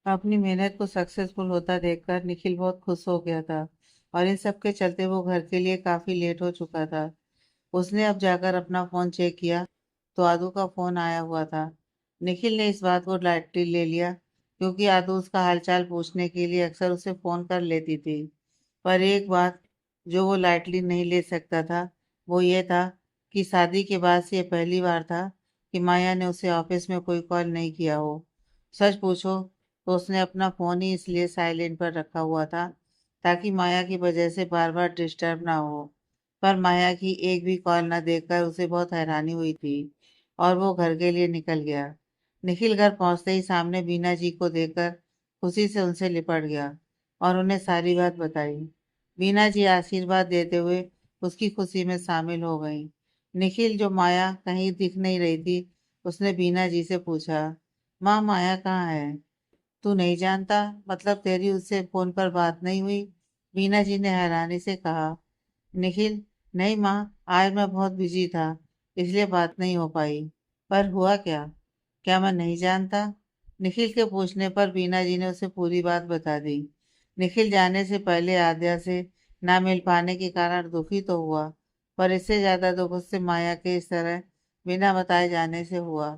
अपनी मेहनत को सक्सेसफुल होता देखकर निखिल बहुत खुश हो गया था। और इन सब के चलते वो घर के लिए काफी लेट हो चुका था। उसने अब जाकर अपना फोन चेक किया तो आदू का फोन आया हुआ था। निखिल ने इस बात को लाइटली ले लिया क्योंकि आदू उसका हालचाल पूछने के लिए अक्सर उसे फोन कर लेती थी। पर एक बात जो वो लाइटली नहीं ले सकता था वो ये था कि शादी के बाद से ये पहली बार था कि माया ने उसे ऑफिस में कोई कॉल नहीं किया हो। सच पूछो तो उसने अपना फोन ही इसलिए साइलेंट पर रखा हुआ था ताकि माया की वजह से बार बार डिस्टर्ब ना हो। पर माया की एक भी कॉल न देखकर उसे बहुत हैरानी हुई थी और वो घर के लिए निकल गया। निखिल घर पहुंचते ही सामने बीना जी को देखकर खुशी से उनसे लिपट गया और उन्हें सारी बात बताई। बीना जी आशीर्वाद देते हुए उसकी खुशी में शामिल हो गई। निखिल जो माया कहीं दिख नहीं रही थी उसने बीना जी से पूछा, माँ माया कहाँ है? तू नहीं जानता? मतलब तेरी उससे फोन पर बात नहीं हुई? बीना जी ने हैरानी से कहा। निखिल, नहीं माँ, आज मैं बहुत बिजी था इसलिए बात नहीं हो पाई। पर हुआ क्या? क्या मैं नहीं जानता? निखिल के पूछने पर बीना जी ने उसे पूरी बात बता दी। निखिल जाने से पहले आद्या से ना मिल पाने के कारण दुखी तो हुआ, पर इससे ज्यादा दुख उससे माया के इस तरह बिना बताए जाने से हुआ।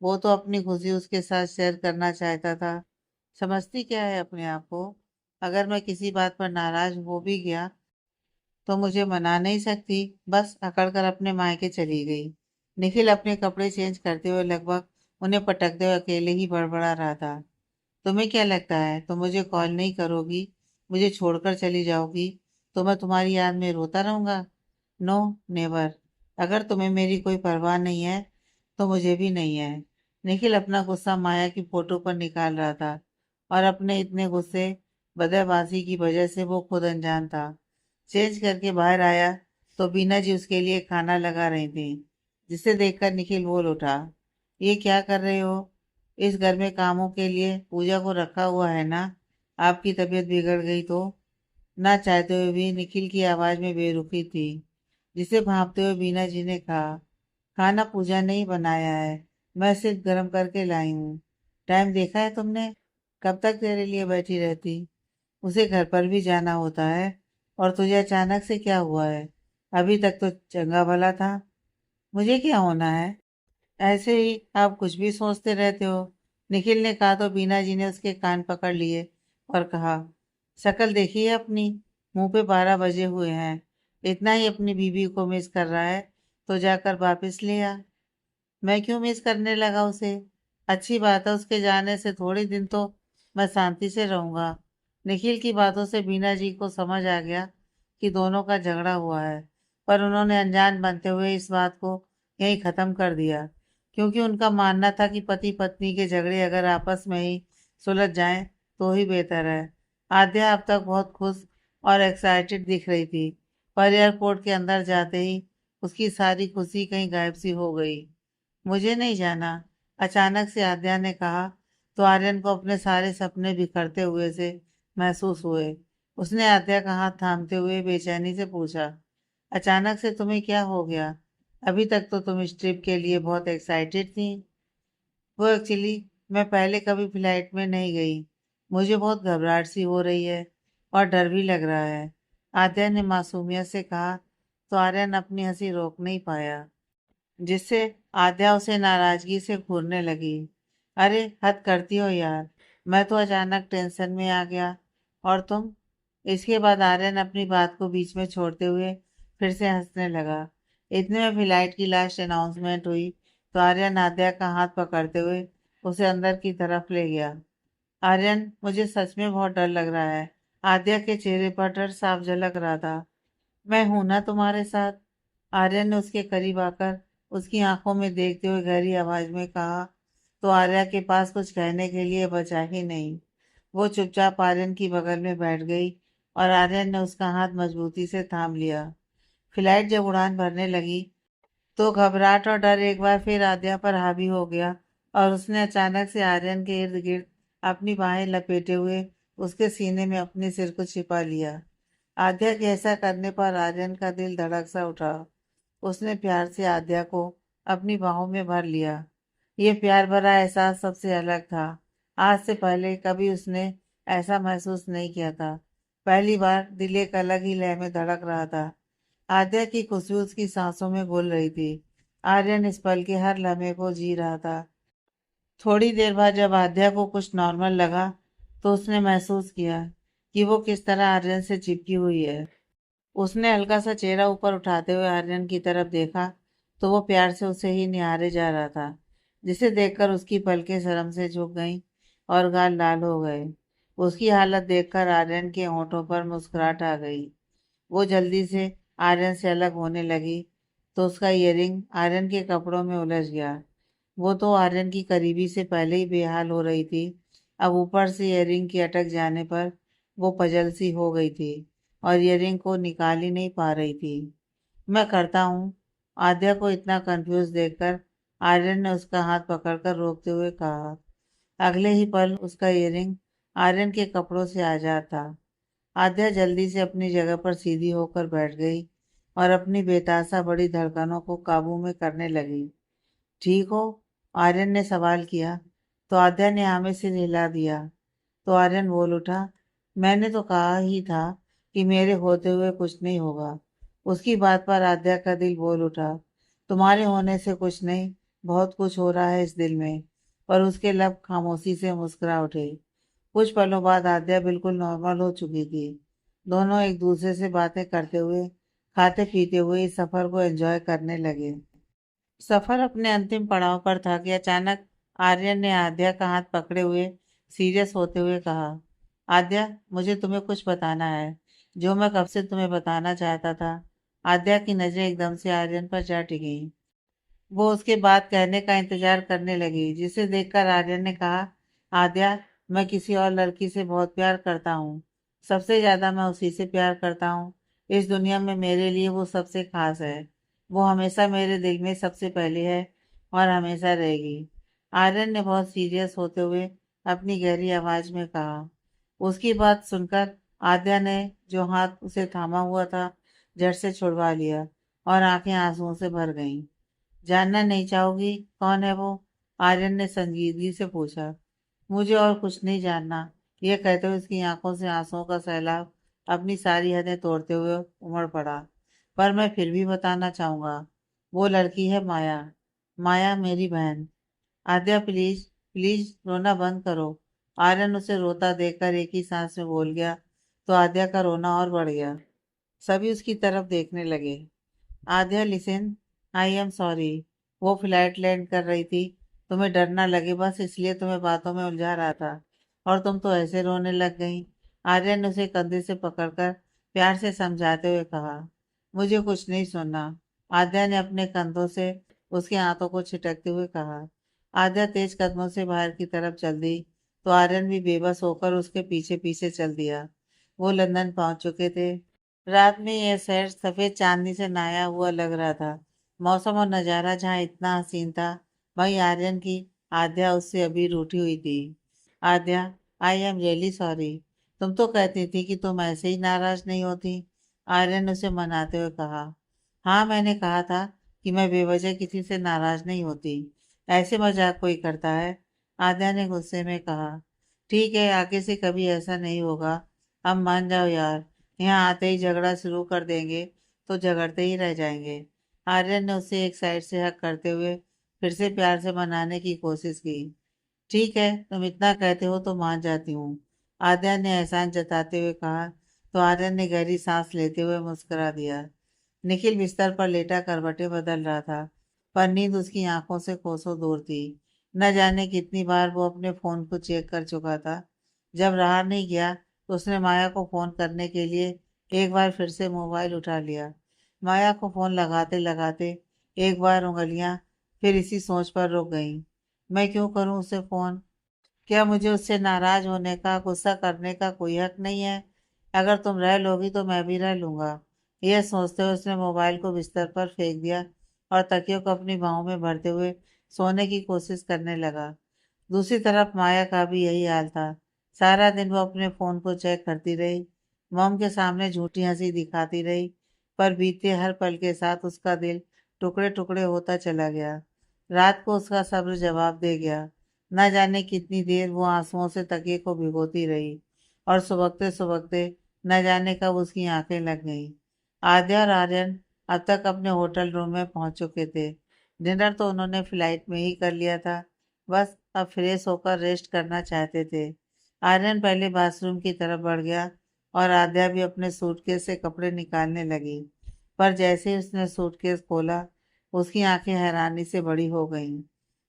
वो तो अपनी खुशी उसके साथ शेयर करना चाहता था। समझती क्या है अपने आप को? अगर मैं किसी बात पर नाराज हो भी गया तो मुझे मना नहीं सकती। बस अकड़ कर अपने मायके चली गई। निखिल अपने कपड़े चेंज करते हुए लगभग उन्हें पटकते हुए अकेले ही बड़बड़ा रहा था। तुम्हें क्या लगता है तुम मुझे कॉल नहीं करोगी, मुझे छोड़कर चली जाओगी तो मैं तुम्हारी याद में रोता रहूंगा? No, never. अगर तुम्हें मेरी कोई परवाह नहीं है तो मुझे भी नहीं है। निखिल अपना गुस्सा माया की फोटो पर निकाल रहा था और अपने इतने गुस्से बदहवासी की वजह से वो खुद अनजान था। चेंज करके बाहर आया तो बीना जी उसके लिए खाना लगा रही थी, जिसे देखकर निखिल बोल उठा, ये क्या कर रहे हो? इस घर में कामों के लिए पूजा को रखा हुआ है ना? आपकी तबीयत बिगड़ गई तो? ना चाहते हुए भी निखिल की आवाज में बेरुखी थी, जिसे भांपते हुए बीना जी ने कहा, खाना पूजा नहीं बनाया है, मैं सिर्फ गर्म करके लाई हूँ। टाइम देखा है तुमने? कब तक तेरे लिए बैठी रहती? उसे घर पर भी जाना होता है। और तुझे अचानक से क्या हुआ है? अभी तक तो चंगा भला था। मुझे क्या होना है? ऐसे ही आप कुछ भी सोचते रहते हो। निखिल ने कहा तो बीना जी ने उसके कान पकड़ लिए और कहा, शक्ल देखिए अपनी, मुंह पे 12 बजे हुए हैं। इतना ही अपनी बीवी को मिस कर रहा है तो जाकर वापस ले आ। मैं क्यों मिस करने लगा उसे? अच्छी बात है, उसके जाने से थोड़े दिन तो मैं शांति से रहूंगा। निखिल की बातों से बीना जी को समझ आ गया कि दोनों का झगड़ा हुआ है, पर उन्होंने अनजान बनते हुए इस बात को यहीं खत्म कर दिया, क्योंकि उनका मानना था कि पति पत्नी के झगड़े अगर आपस में ही सुलझ जाएं तो ही बेहतर है। आद्या अब तक बहुत खुश और एक्साइटेड दिख रही थी, पर एयरपोर्ट के अंदर जाते ही उसकी सारी खुशी कहीं गायब सी हो गई। मुझे नहीं जाना, अचानक से आद्या ने कहा तो आर्यन को अपने सारे सपने बिखरते हुए से महसूस हुए। उसने आद्या का हाथ थामते हुए बेचैनी से पूछा, अचानक से तुम्हें क्या हो गया? अभी तक तो तुम इस ट्रिप के लिए बहुत एक्साइटेड थी। वो एक्चुअली मैं पहले कभी फ्लाइट में नहीं गई, मुझे बहुत घबराहट सी हो रही है और डर भी लग रहा है। आद्या ने मासूमियत से कहा तो आर्यन अपनी हंसी रोक नहीं पाया, जिससे आद्या उसे नाराजगी से घूरने लगी। अरे हद करती हो यार, मैं तो अचानक टेंशन में आ गया और तुम? इसके बाद आर्यन अपनी बात को बीच में छोड़ते हुए फिर से हंसने लगा। इतने में फ्लाइट की लास्ट अनाउंसमेंट हुई तो आर्यन आद्या का हाथ पकड़ते हुए उसे अंदर की तरफ ले गया। आर्यन, मुझे सच में बहुत डर लग रहा है। आद्या के चेहरे पर डर साफ झलक रहा था। मैं हूं ना तुम्हारे साथ? आर्यन ने उसके करीब आकर उसकी आंखों में देखते हुए गहरी आवाज में कहा तो आर्या के पास कुछ कहने के लिए बचा ही नहीं। वो चुपचाप आर्यन की बगल में बैठ गई और आर्यन ने उसका हाथ मजबूती से थाम लिया। फ्लाइट जब उड़ान भरने लगी तो घबराहट और डर एक बार फिर आद्या पर हावी हो गया और उसने अचानक से आर्यन के इर्द गिर्द अपनी बाहें लपेटे हुए उसके सीने में अपने सिर को छिपा लिया। आद्या के ऐसा करने पर आर्यन का दिल धड़क सा उठा। उसने प्यार से आद्या को अपनी बाहों में भर लिया। ये प्यार भरा एहसास सबसे अलग था। आज से पहले कभी उसने ऐसा महसूस नहीं किया था। पहली बार दिल एक अलग ही लय में धड़क रहा था। आद्या की खुशबू उसकी सांसों में घुल रही थी। आर्यन इस पल के हर लम्हे को जी रहा था। थोड़ी देर बाद जब आद्या को कुछ नॉर्मल लगा तो उसने महसूस किया कि वो किस तरह आर्यन से चिपकी हुई है। उसने हल्का सा चेहरा ऊपर उठाते हुए आर्यन की तरफ देखा तो वो प्यार से उसे ही निहारे जा रहा था, जिसे देखकर उसकी पलकें शर्म से झुक गईं और गाल लाल हो गए। उसकी हालत देखकर आर्यन के होंठों पर मुस्कुराहट आ गई। वो जल्दी से आर्यन से अलग होने लगी तो उसका ईयरिंग आर्यन के कपड़ों में उलझ गया। वो तो आर्यन की करीबी से पहले ही बेहाल हो रही थी, अब ऊपर से ईयरिंग के अटक जाने पर वो पजल सी हो गई थी और ईयरिंग को निकाल ही नहीं पा रही थी। मैं करता हूँ। आद्या को इतना कंफ्यूज देखकर आर्यन ने उसका हाथ पकड़कर रोकते हुए कहा। अगले ही पल उसका ईयरिंग आर्यन के कपड़ों से आजाद था। आद्या जल्दी से अपनी जगह पर सीधी होकर बैठ गई और अपनी बेतासा बड़ी धड़कनों को काबू में करने लगी। ठीक हो? आर्यन ने सवाल किया तो आद्या ने हाँ में सिर हिला दिया। तो आर्यन बोल उठा, मैंने तो कहा ही था कि मेरे होते हुए कुछ नहीं होगा। उसकी बात पर आद्या का दिल बोल उठा, तुम्हारे होने से कुछ नहीं, बहुत कुछ हो रहा है इस दिल में। पर उसके लब खामोशी से मुस्कुरा उठे। कुछ पलों बाद आद्या बिल्कुल नॉर्मल हो चुकी थी। दोनों एक दूसरे से बातें करते हुए, खाते पीते हुए इस सफर को एंजॉय करने लगे। सफर अपने अंतिम पड़ाव पर था कि अचानक आर्यन ने आद्या का हाथ पकड़े हुए सीरियस होते हुए कहा, आद्या, मुझे तुम्हें कुछ बताना है, जो मैं कब से तुम्हें बताना चाहता था। आद्या की नजरें एकदम से आर्यन पर जा टिकी। वो उसके बात कहने का इंतजार करने लगी, जिसे देखकर आर्यन ने कहा, आद्या, मैं किसी और लड़की से बहुत प्यार करता हूँ। सबसे ज्यादा मैं उसी से प्यार करता हूँ। इस दुनिया में मेरे लिए वो सबसे खास है। वो हमेशा मेरे दिल में सबसे पहले है और हमेशा रहेगी। आर्यन ने बहुत सीरियस होते हुए अपनी गहरी आवाज में कहा। उसकी बात सुनकर आद्या ने जो हाथ उसे थामा हुआ था झट से छुड़वा लिया और आंखें आंसुओं से भर गईं। जानना नहीं चाहोगी कौन है वो? आर्यन ने संजीदगी से पूछा। मुझे और कुछ नहीं जानना। यह कहते हुए उसकी आंखों से आंसुओं का सैलाब अपनी सारी हदें तोड़ते हुए उमड़ पड़ा। पर मैं फिर भी बताना चाहूंगा। वो लड़की है माया। माया मेरी बहन। आद्या, प्लीज प्लीज रोना बंद करो। आर्यन उसे रोता देखकर एक ही सांस में बोल गया तो आद्या का रोना और बढ़ गया। सभी उसकी तरफ देखने लगे। आद्या, लिसन, आई एम सॉरी। वो फ्लाइट लैंड कर रही थी। तुम्हें डर ना लगे बस इसलिए तुम्हें बातों में उलझा रहा था और तुम तो ऐसे रोने लग गई। आर्यन ने उसे कंधे से पकड़कर प्यार से समझाते हुए कहा, मुझे कुछ नहीं सुनना। आद्या ने अपने कंधों से उसके हाथों को छिटकते हुए कहा। आद्या तेज कदमों से बाहर की तरफ चल दी तो आर्यन भी बेबस होकर उसके पीछे पीछे चल दिया। वो लंदन पहुंच चुके थे। रात में यह शहर सफेद चांदनी से नहाया हुआ लग रहा था। मौसम और नजारा जहाँ इतना हसीन था, वहीं आर्यन की आद्या उससे अभी रूठी हुई थी। आद्या, आई एम रियली सॉरी। तुम तो कहती थी कि तुम ऐसे ही नाराज नहीं होती। आर्यन ने उसे मनाते हुए कहा। हाँ, मैंने कहा था कि मैं बेवजह किसी से नाराज नहीं होती। ऐसे मजाक कोई करता है? आद्या ने गुस्से में कहा। ठीक है, आगे से कभी ऐसा नहीं होगा। अब मान जाओ यार। यहाँ आते ही झगड़ा शुरू कर देंगे तो झगड़ते ही रह जाएंगे। आर्यन ने उसे एक साइड से हक करते हुए फिर से प्यार से मनाने की कोशिश की। ठीक है, तुम इतना कहते हो तो मान जाती हूँ। आद्या ने एहसान जताते हुए कहा तो आर्यन ने गहरी सांस लेते हुए मुस्कुरा दिया। निखिल बिस्तर पर लेटा करवटें बदल रहा था, पर नींद उसकी आंखों से कोसों दूर थी। न जाने कितनी बार वो अपने फोन को चेक कर चुका था। जब रहा नहीं गया तो उसने माया को फोन करने के लिए एक बार फिर से मोबाइल उठा लिया। माया को फोन लगाते लगाते एक बार उंगलियां फिर इसी सोच पर रुक गईं। मैं क्यों करूं उसे फोन? क्या मुझे उससे नाराज होने का, गुस्सा करने का कोई हक नहीं है? अगर तुम रह लोगी तो मैं भी रह लूंगा। यह सोचते हुए उसने मोबाइल को बिस्तर पर फेंक दिया और तकियों को अपनी बाहों में भरते हुए सोने की कोशिश करने लगा। दूसरी तरफ माया का भी यही हाल था। सारा दिन वो अपने फोन को चेक करती रही, मॉम के सामने झूठी हंसी दिखाती रही, पर बीते हर पल के साथ उसका दिल टुकड़े टुकड़े होता चला गया। रात को उसका सब्र जवाब दे गया। न जाने कितनी देर वो आंसुओं से तकिए को भिगोती रही और सुबकते सुबकते न जाने कब उसकी आंखें लग गईं। आद्या और आर्यन अब तक अपने होटल रूम में पहुंच चुके थे। डिनर तो उन्होंने फ्लाइट में ही कर लिया था। बस अब फ्रेश होकर रेस्ट करना चाहते थे। आर्यन पहले बाथरूम की तरफ बढ़ गया और आद्या भी अपने सूटकेस से कपड़े निकालने लगी। पर जैसे ही उसने सूटकेस खोला, उसकी आंखें हैरानी से बड़ी हो गईं।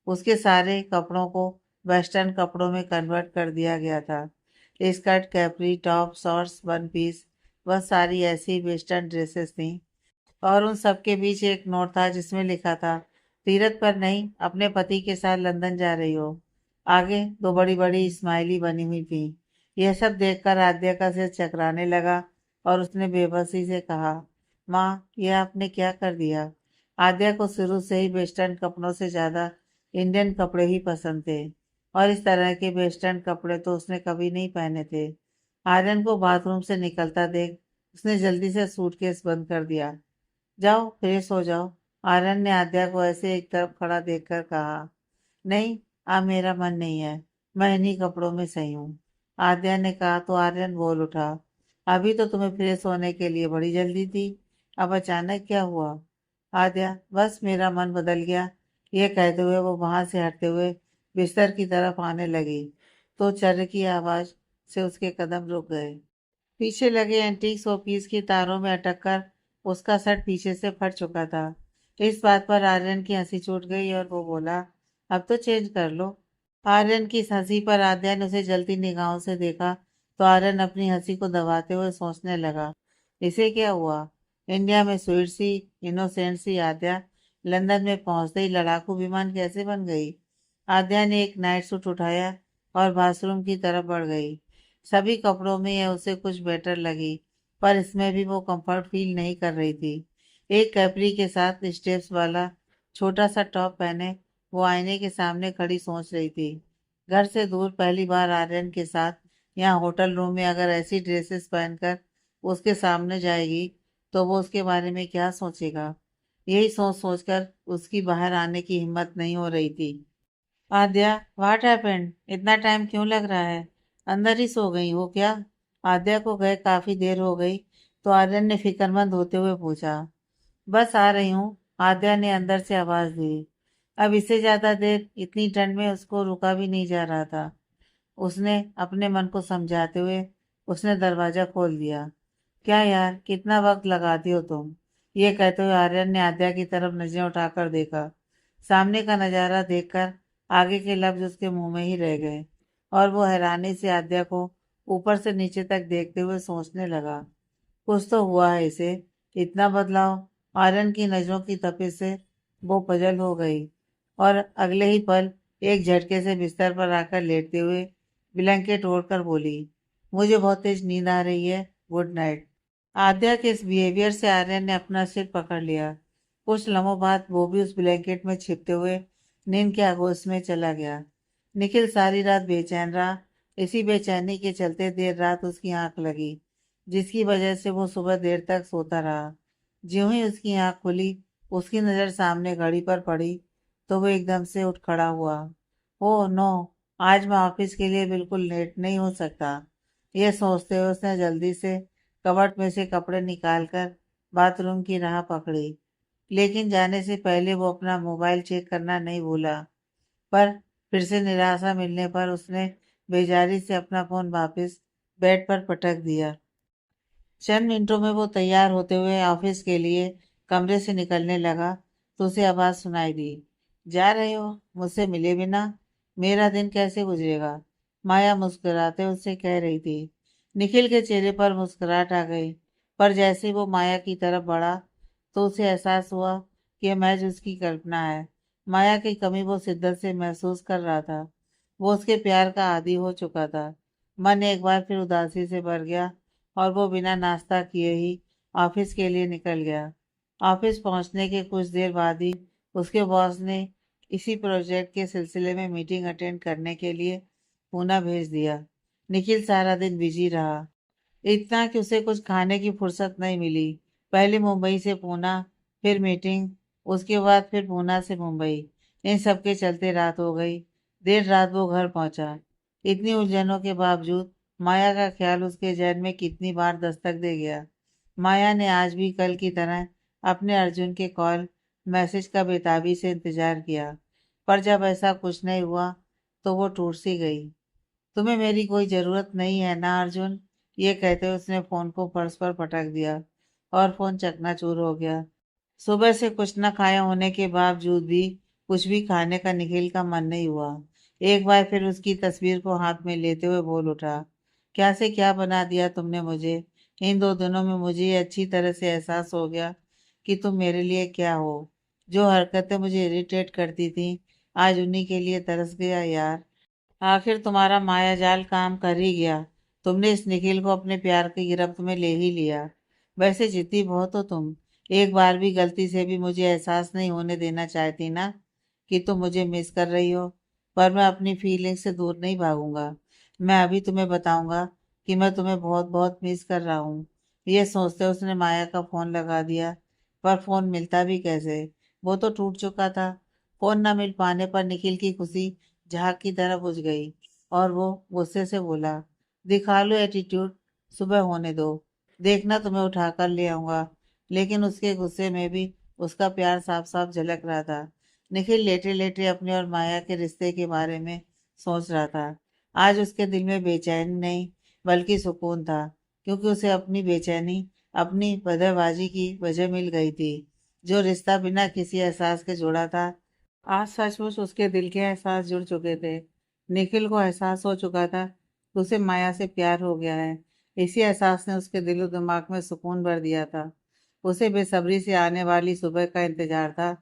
उसके सारे कपड़ों को वेस्टर्न कपड़ों में कन्वर्ट कर दिया गया था। Skirt, capri, top, shorts, one piece, वह सारी ऐसी वेस्टर्न ड्रेसेस थीं। और उन सब के बीच एक नोट था जिसमें लिखा था, तीरथ पर नहीं, अपने पति के साथ लंदन जा रही हो। आगे दो बड़ी बड़ी स्माइली बनी हुई थी। यह सब देखकर आद्या का सिर चकराने लगा और उसने बेबसी से कहा, माँ, यह आपने क्या कर दिया? आद्या को शुरू से ही वेस्टर्न कपड़ों से ज्यादा इंडियन कपड़े ही पसंद थे और इस तरह के वेस्टर्न कपड़े तो उसने कभी नहीं पहने थे। आर्यन को बाथरूम से निकलता देख उसने जल्दी से सूटकेस बंद कर दिया। जाओ फ्रेश हो जाओ। आर्यन ने आद्या को ऐसे एक तरफ खड़ा देखकर कहा। नहीं, अब मेरा मन नहीं है, मैं इन्हीं कपड़ों में सही हूँ। आद्या ने कहा तो आर्यन बोल उठा, अभी तो तुम्हें फ्रेश होने के लिए बड़ी जल्दी थी, अब अचानक क्या हुआ? आद्या, बस मेरा मन बदल गया। ये कहते हुए वो वहां से हटते हुए बिस्तर की तरफ आने लगी तो चर्र की आवाज से उसके कदम रुक गए। पीछे लगे एंटीक शोपीस की तारों में अटक कर उसका शर्ट पीछे से फट चुका था। इस बात पर आर्यन की हंसी छूट गई और वो बोला, अब तो चेंज कर लो। आर्यन की इस हंसी पर आद्या ने उसे जलती निगाहों से देखा तो आर्यन अपनी हंसी को दबाते हुए सोचने लगा, इसे क्या हुआ? इंडिया में स्वीट सी, इनोसेंट सी आद्या लंदन में पहुंचते ही लड़ाकू विमान कैसे बन गई? आद्या ने एक नाइट सूट उठाया और बाथरूम की तरफ बढ़ गई। सभी कपड़ों में यह उसे कुछ बेटर लगी, पर इसमें भी वो कंफर्ट फील नहीं कर रही थी। एक कैपरी के साथ स्टेप्स वाला छोटा सा टॉप पहने वो आईने के सामने खड़ी सोच रही थी। घर से दूर पहली बार आर्यन के साथ यहाँ होटल रूम में अगर ऐसी ड्रेसेस पहनकर उसके सामने जाएगी तो वो उसके बारे में क्या सोचेगा? यही सोच सोचकर उसकी बाहर आने की हिम्मत नहीं हो रही थी। आद्या, व्हाट हैपेंड? इतना टाइम क्यों लग रहा है? अंदर ही सो गई हो क्या? आद्या को गए काफी देर हो गई तो आर्यन ने फिक्रमंद होते हुए पूछा। बस आ रही हूँ, आद्या ने अंदर से आवाज दी। अब इससे ज्यादा देर इतनी ठंड में उसको रुका भी नहीं जा रहा था। उसने अपने मन को समझाते हुए उसने दरवाजा खोल दिया। क्या यार, कितना वक्त लगाती हो तुम? ये कहते हुए आर्यन ने आद्या की तरफ नजरें उठाकर देखा। सामने का नजारा देखकर आगे के लफ्ज उसके मुंह में ही रह गए और वो हैरानी से आद्या को ऊपर से नीचे तक देखते हुए सोचने लगा, कुछ तो हुआ है इसे, इतना बदलाव। आर्यन की नजरों की तपिश से वो पजल हो गई और अगले ही पल एक झटके से बिस्तर पर आकर लेटते हुए ब्लैंकेट ओढ़कर बोली, मुझे बहुत तेज नींद आ रही है, गुड नाइट। आद्या के इस बिहेवियर से आर्यन ने अपना सिर पकड़ लिया। कुछ लम्हों बाद वो भी उस ब्लैंकेट में छिपते हुए नींद के आगोश में चला गया। निखिल सारी रात बेचैन रहा। इसी बेचैनी के चलते देर रात उसकी आंख लगी, जिसकी वजह से वो सुबह देर तक सोता रहा। ज्यों ही उसकी आंख खुली, उसकी नज़र सामने घड़ी पर पड़ी तो वो एकदम से उठ खड़ा हुआ। ओह नो, आज मैं ऑफिस के लिए बिल्कुल लेट नहीं हो सकता। यह सोचते हुए उसने जल्दी से कबर्ड में से कपड़े निकालकर बाथरूम की राह पकड़ी। लेकिन जाने से पहले वो अपना मोबाइल चेक करना नहीं भूला। पर फिर से निराशा मिलने पर उसने बेजारी से अपना फोन वापस बेड पर पटक दिया। चंद मिनटों में वो तैयार होते हुए ऑफिस के लिए कमरे से निकलने लगा तो उसे आवाज सुनाई दी, जा रहे हो मुझसे मिले बिना? मेरा दिन कैसे गुजरेगा? माया मुस्कुराते उससे कह रही थी। निखिल के चेहरे पर मुस्कुराहट आ गई, पर जैसे ही वो माया की तरफ बढ़ा तो उसे एहसास हुआ कि यह महज उसकी कल्पना है। माया की कमी वो शिद्दत से महसूस कर रहा था। वो उसके प्यार का आदी हो चुका था। मन एक बार फिर उदासी से भर गया और वो बिना नाश्ता किए ही ऑफिस के लिए निकल गया। ऑफिस पहुंचने के कुछ देर बाद ही उसके बॉस ने इसी प्रोजेक्ट के सिलसिले में मीटिंग अटेंड करने के लिए पूना भेज दिया। निखिल सारा दिन बिजी रहा, इतना कि उसे कुछ खाने की फुर्सत नहीं मिली। पहले मुंबई से पूना, फिर मीटिंग, उसके बाद फिर पूना से मुंबई। इन सब के चलते रात हो गई। देर रात वो घर पहुंचा। इतनी उलझनों के बावजूद माया का ख्याल उसके जहन में कितनी बार दस्तक दे गया। माया ने आज भी कल की तरह अपने अर्जुन के कॉल मैसेज का बेताबी से इंतजार किया, पर जब ऐसा कुछ नहीं हुआ तो वो टूट सी गई। तुम्हें मेरी कोई जरूरत नहीं है ना अर्जुन? ये कहते हुए उसने फोन को पर्स पर पटक दिया और फोन चकनाचूर हो गया। सुबह से कुछ न खाए होने के बावजूद भी कुछ भी खाने का निखिल का मन नहीं हुआ। एक बार फिर उसकी तस्वीर को हाथ में लेते हुए बोल उठा, क्या से क्या बना दिया तुमने मुझे। इन 2 दिनों में मुझे ये अच्छी तरह से एहसास हो गया कि तुम मेरे लिए क्या हो। जो हरकतें मुझे इरिटेट करती थी, आज उन्हीं के लिए तरस गया यार। आखिर तुम्हारा माया जाल काम कर ही गया। तुमने इस निखिल को अपने प्यार की गिरफ्त में ले ही लिया। वैसे जिद्दी बहुत हो तुम। एक बार भी गलती से भी मुझे एहसास नहीं होने देना चाहती ना कि तुम मुझे मिस कर रही हो। पर मैं अपनी फीलिंग से दूर नहीं भागूंगा। मैं अभी तुम्हें बताऊंगा कि मैं तुम्हें बहुत बहुत मिस कर रहा हूँ। ये सोचते उसने माया का फोन लगा दिया। पर फोन मिलता भी कैसे, वो तो टूट चुका था। फोन न मिल पाने पर निखिल की खुशी झाग की तरह बुझ गई और वो गुस्से से बोला, दिखा लो एटीट्यूड, सुबह होने दो, देखना तुम्हें उठा कर ले आऊंगा। लेकिन उसके गुस्से में भी उसका प्यार साफ साफ झलक रहा था। निखिल लेटे लेटे अपने और माया के रिश्ते के बारे में सोच रहा था। आज उसके दिल में बेचैनी नहीं बल्कि सुकून था, क्योंकि उसे अपनी बेचैनी अपनी बदरबाजी की वजह मिल गई थी। जो रिश्ता बिना किसी एहसास के जुड़ा था, आज सचमुच उसके दिल के एहसास जुड़ चुके थे। निखिल को एहसास हो चुका था कि उसे माया से प्यार हो गया है। इसी एहसास ने उसके दिल और दिमाग में सुकून भर दिया था। उसे बेसब्री से आने वाली सुबह का इंतजार था,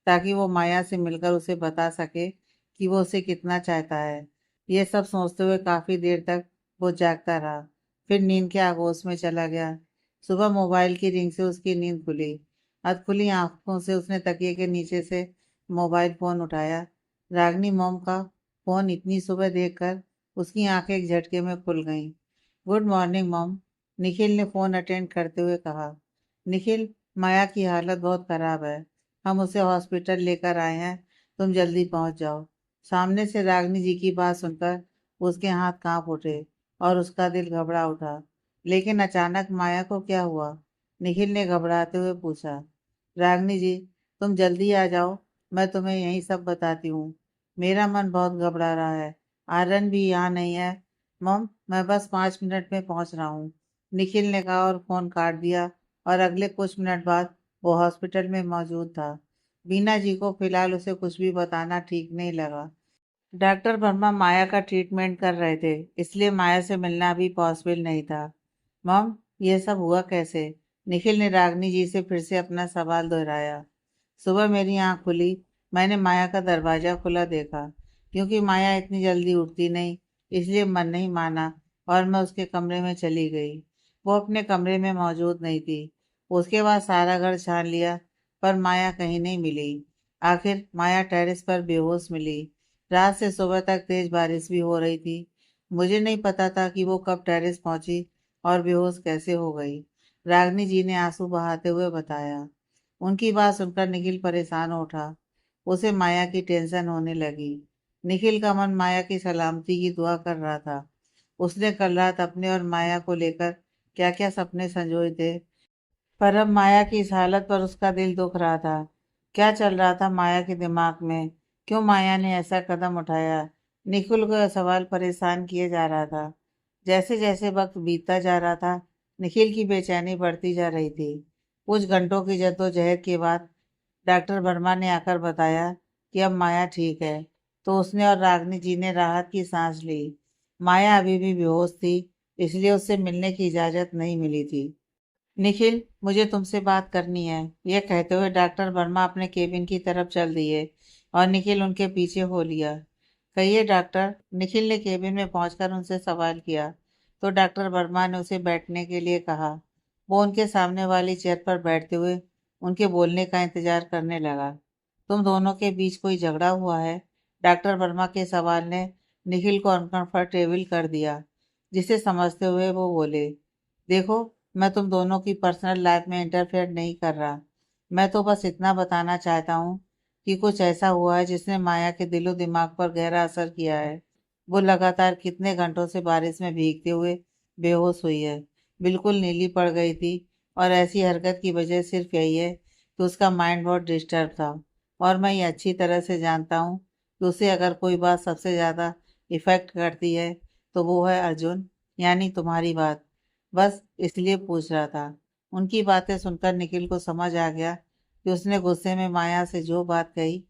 ताकि वो माया से मिलकर उसे बता सके कि वो उसे कितना चाहता है। ये सब सोचते हुए काफी देर तक वो जागता रहा, फिर नींद के आगोश में चला गया। सुबह मोबाइल की रिंग से उसकी नींद खुली। अधखुली आंखों से उसने तकिए के नीचे से मोबाइल फोन उठाया। रागनी मॉम का फोन इतनी सुबह देखकर उसकी आंखें एक झटके में खुल गईं। गुड मॉर्निंग मॉम, निखिल ने फोन अटेंड करते हुए कहा। निखिल, माया की हालत बहुत खराब है। हम उसे हॉस्पिटल लेकर आए हैं, तुम जल्दी पहुंच जाओ। सामने से रागनी जी की बात सुनकर उसके हाथ कांप उठे और उसका दिल घबरा उठा। लेकिन अचानक माया को क्या हुआ? निखिल ने घबराते हुए पूछा। रागनी जी, तुम जल्दी आ जाओ, मैं तुम्हें यही सब बताती हूँ। मेरा मन बहुत घबरा रहा है। आर्यन भी यहाँ नहीं है। मॉम, मैं बस 5 मिनट में पहुंच रहा हूँ, निखिल ने कहा और फोन काट दिया। और अगले कुछ मिनट बाद वो हॉस्पिटल में मौजूद था। बीना जी को फिलहाल उसे कुछ भी बताना ठीक नहीं लगा। डॉक्टर वर्मा माया का ट्रीटमेंट कर रहे थे, इसलिए माया से मिलना भी पॉसिबल नहीं था। मॉम, ये सब हुआ कैसे? निखिल ने रागनी जी से फिर से अपना सवाल दोहराया। सुबह मेरी आंख खुली, मैंने माया का दरवाजा खुला देखा। क्योंकि माया इतनी जल्दी उठती नहीं, इसलिए मन नहीं माना और मैं उसके कमरे में चली गई। वो अपने कमरे में मौजूद नहीं थी। उसके बाद सारा घर छान लिया, पर माया कहीं नहीं मिली। आखिर माया टेरेस पर बेहोश मिली। रात से सुबह तक तेज बारिश भी हो रही थी। मुझे नहीं पता था कि वो कब टेरेस पहुंची और बेहोश कैसे हो गई। रागनी जी ने आंसू बहाते हुए बताया। उनकी बात सुनकर निखिल परेशान हो उठा। उसे माया की टेंशन होने लगी। निखिल का मन माया की सलामती की दुआ कर रहा था। उसने कल रात अपने और माया को लेकर क्या क्या सपने संजोए थे, पर अब माया की इस हालत पर उसका दिल दुख रहा था। क्या चल रहा था माया के दिमाग में? क्यों माया ने ऐसा कदम उठाया? निखिल को यह सवाल परेशान किए जा रहा था। जैसे जैसे वक्त बीतता जा रहा था, निखिल की बेचैनी बढ़ती जा रही थी। कुछ घंटों की जद्दोजहद के बाद डॉक्टर वर्मा ने आकर बताया कि अब माया ठीक है। तो उसने और रागनी जी ने राहत की सांस ली। माया अभी भी बेहोश थी, इसलिए उससे मिलने की इजाजत नहीं मिली थी। निखिल, मुझे तुमसे बात करनी है, यह कहते हुए डॉक्टर वर्मा अपने केबिन की तरफ चल दिए और निखिल उनके पीछे हो लिया। कहिए डॉक्टर, निखिल ने केबिन में पहुंचकर उनसे सवाल किया। तो डॉक्टर वर्मा ने उसे बैठने के लिए कहा। वो उनके सामने वाली चेयर पर बैठते हुए उनके बोलने का इंतजार करने लगा। तुम दोनों के बीच कोई झगड़ा हुआ है? डॉक्टर वर्मा के सवाल ने निखिल को अनकंफर्टेबल कर दिया, जिसे समझते हुए वो बोले, देखो, मैं तुम दोनों की पर्सनल लाइफ में इंटरफेयर नहीं कर रहा। मैं तो बस इतना बताना चाहता हूँ कि कुछ ऐसा हुआ है जिसने माया के दिलो दिमाग पर गहरा असर किया है। वो लगातार कितने घंटों से बारिश में भीगते हुए बेहोश हुई है, बिल्कुल नीली पड़ गई थी। और ऐसी हरकत की वजह सिर्फ यही है कि उसका माइंड बहुत डिस्टर्ब था। और मैं ये अच्छी तरह से जानता हूँ कि उसे अगर कोई बात सबसे ज़्यादा इफ़ेक्ट करती है तो वो है अर्जुन, यानी तुम्हारी बात। बस इसलिए पूछ रहा था। उनकी बातें सुनकर निखिल को समझ आ गया कि उसने गुस्से में माया से जो बात कही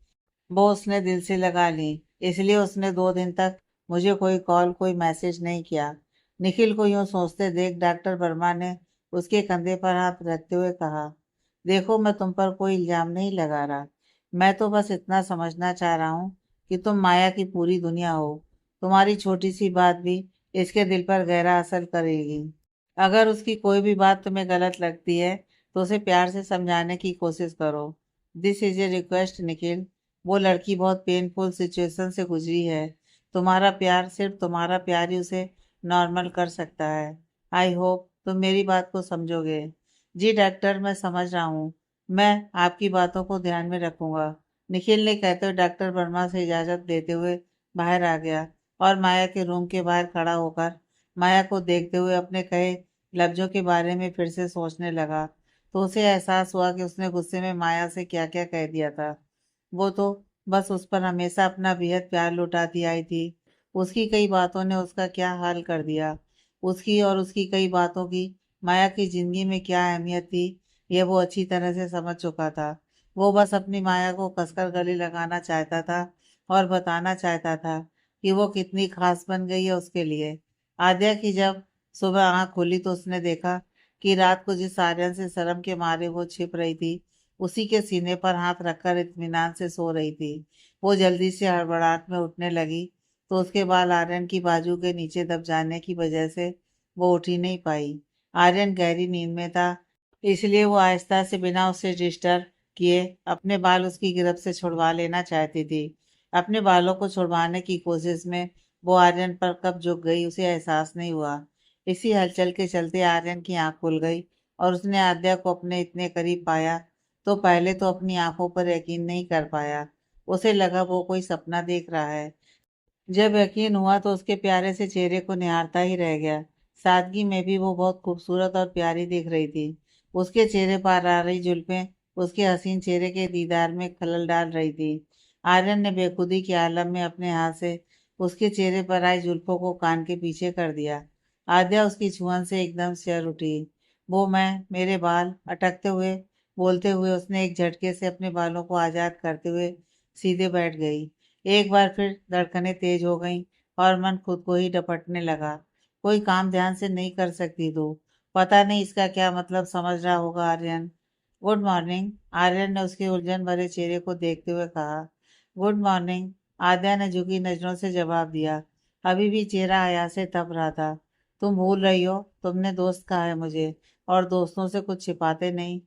वो उसने दिल से लगा ली। इसलिए उसने 2 दिन तक मुझे कोई कॉल कोई मैसेज नहीं किया। निखिल को यूं सोचते देख डॉक्टर वर्मा ने उसके कंधे पर हाथ रखते हुए कहा, देखो मैं तुम पर कोई इल्जाम नहीं लगा रहा। मैं तो बस इतना समझना चाह रहा हूँ कि तुम माया की पूरी दुनिया हो। तुम्हारी छोटी सी बात भी इसके दिल पर गहरा असर करेगी। अगर उसकी कोई भी बात तुम्हें गलत लगती है तो उसे प्यार से समझाने की कोशिश करो। This is a request Nikhil. वो लड़की बहुत पेनफुल सिचुएशन से गुजरी है। तुम्हारा प्यार, सिर्फ तुम्हारा प्यार ही उसे नॉर्मल कर सकता है। आई होप तुम मेरी बात को समझोगे। जी डॉक्टर, मैं समझ रहा हूँ। मैं आपकी बातों को ध्यान में रखूंगा, निखिल ने कहते हुए डॉक्टर वर्मा से इजाजत लेते हुए बाहर आ गया। और माया के रूम के बाहर खड़ा होकर माया को देखते हुए अपने कहे लफ्जों के बारे में फिर से सोचने लगा। तो उसे एहसास हुआ कि उसने गुस्से में माया से क्या क्या कह दिया था। वो तो बस उस पर हमेशा अपना बेहद प्यार लुटाती आई थी। उसकी कई बातों ने उसका क्या हाल कर दिया। उसकी और उसकी कई बातों की माया की जिंदगी में क्या अहमियत थी, यह वो अच्छी तरह से समझ चुका था। वो बस अपनी माया को कसकर गले लगाना चाहता था और बताना चाहता था कि वो कितनी खास बन गई है उसके लिए। आद्या की जब सुबह आंख खुली तो उसने देखा कि रात को जिस आर्यन से शर्म के मारे वो छिप रही थी, उसी के सीने पर हाथ रखकर इत्मीनान से सो रही थी। वो जल्दी से हड़बड़ाहट में उठने लगी तो उसके बाल आर्यन की बाजू के नीचे दब जाने की वजह से वो उठ ही नहीं पाई। आर्यन गहरी नींद में था, इसलिए वो आहिस्ता से बिना उसे डिस्टर्ब किए अपने बाल उसकी गिरफ्त से छुड़वा लेना चाहती थी। अपने बालों को छुड़वाने की कोशिश में वो आर्यन पर कब झुक गई उसे एहसास नहीं हुआ। इसी हलचल के चलते आर्यन की आंख खुल गई और उसने आद्या को अपने इतने करीब पाया तो पहले तो अपनी आंखों पर यकीन नहीं कर पाया। उसे लगा वो कोई सपना देख रहा है। जब यकीन हुआ तो उसके प्यारे से चेहरे को निहारता ही रह गया। सादगी में भी वो बहुत खूबसूरत और प्यारी दिख रही थी। उसके चेहरे पर आ रही जुल्फें उसके हसीन चेहरे के दीदार में खलल डाल रही थी। आर्यन ने बेखुदी के आलम में अपने हाथ से उसके चेहरे पर आई जुल्फों को कान के पीछे कर दिया। आद्या उसकी छुअन से एकदम सिर उठी। वो मैं मेरे बाल अटकते हुए बोलते हुए उसने एक झटके से अपने बालों को आजाद करते हुए सीधे बैठ गई। एक बार फिर धड़कनें तेज हो गईं और मन खुद को ही डपटने लगा। कोई काम ध्यान से नहीं कर सकती तू। पता नहीं इसका क्या मतलब समझ रहा होगा आर्यन। गुड मॉर्निंग, आर्यन ने उसके उलझन भरे चेहरे को देखते हुए कहा। गुड मॉर्निंग, आद्या ने झुकी नजरों से जवाब दिया। अभी भी चेहरा हया से तप रहा था। तुम भूल रही हो, तुमने दोस्त कहा है मुझे, और दोस्तों से कुछ छिपाते नहीं।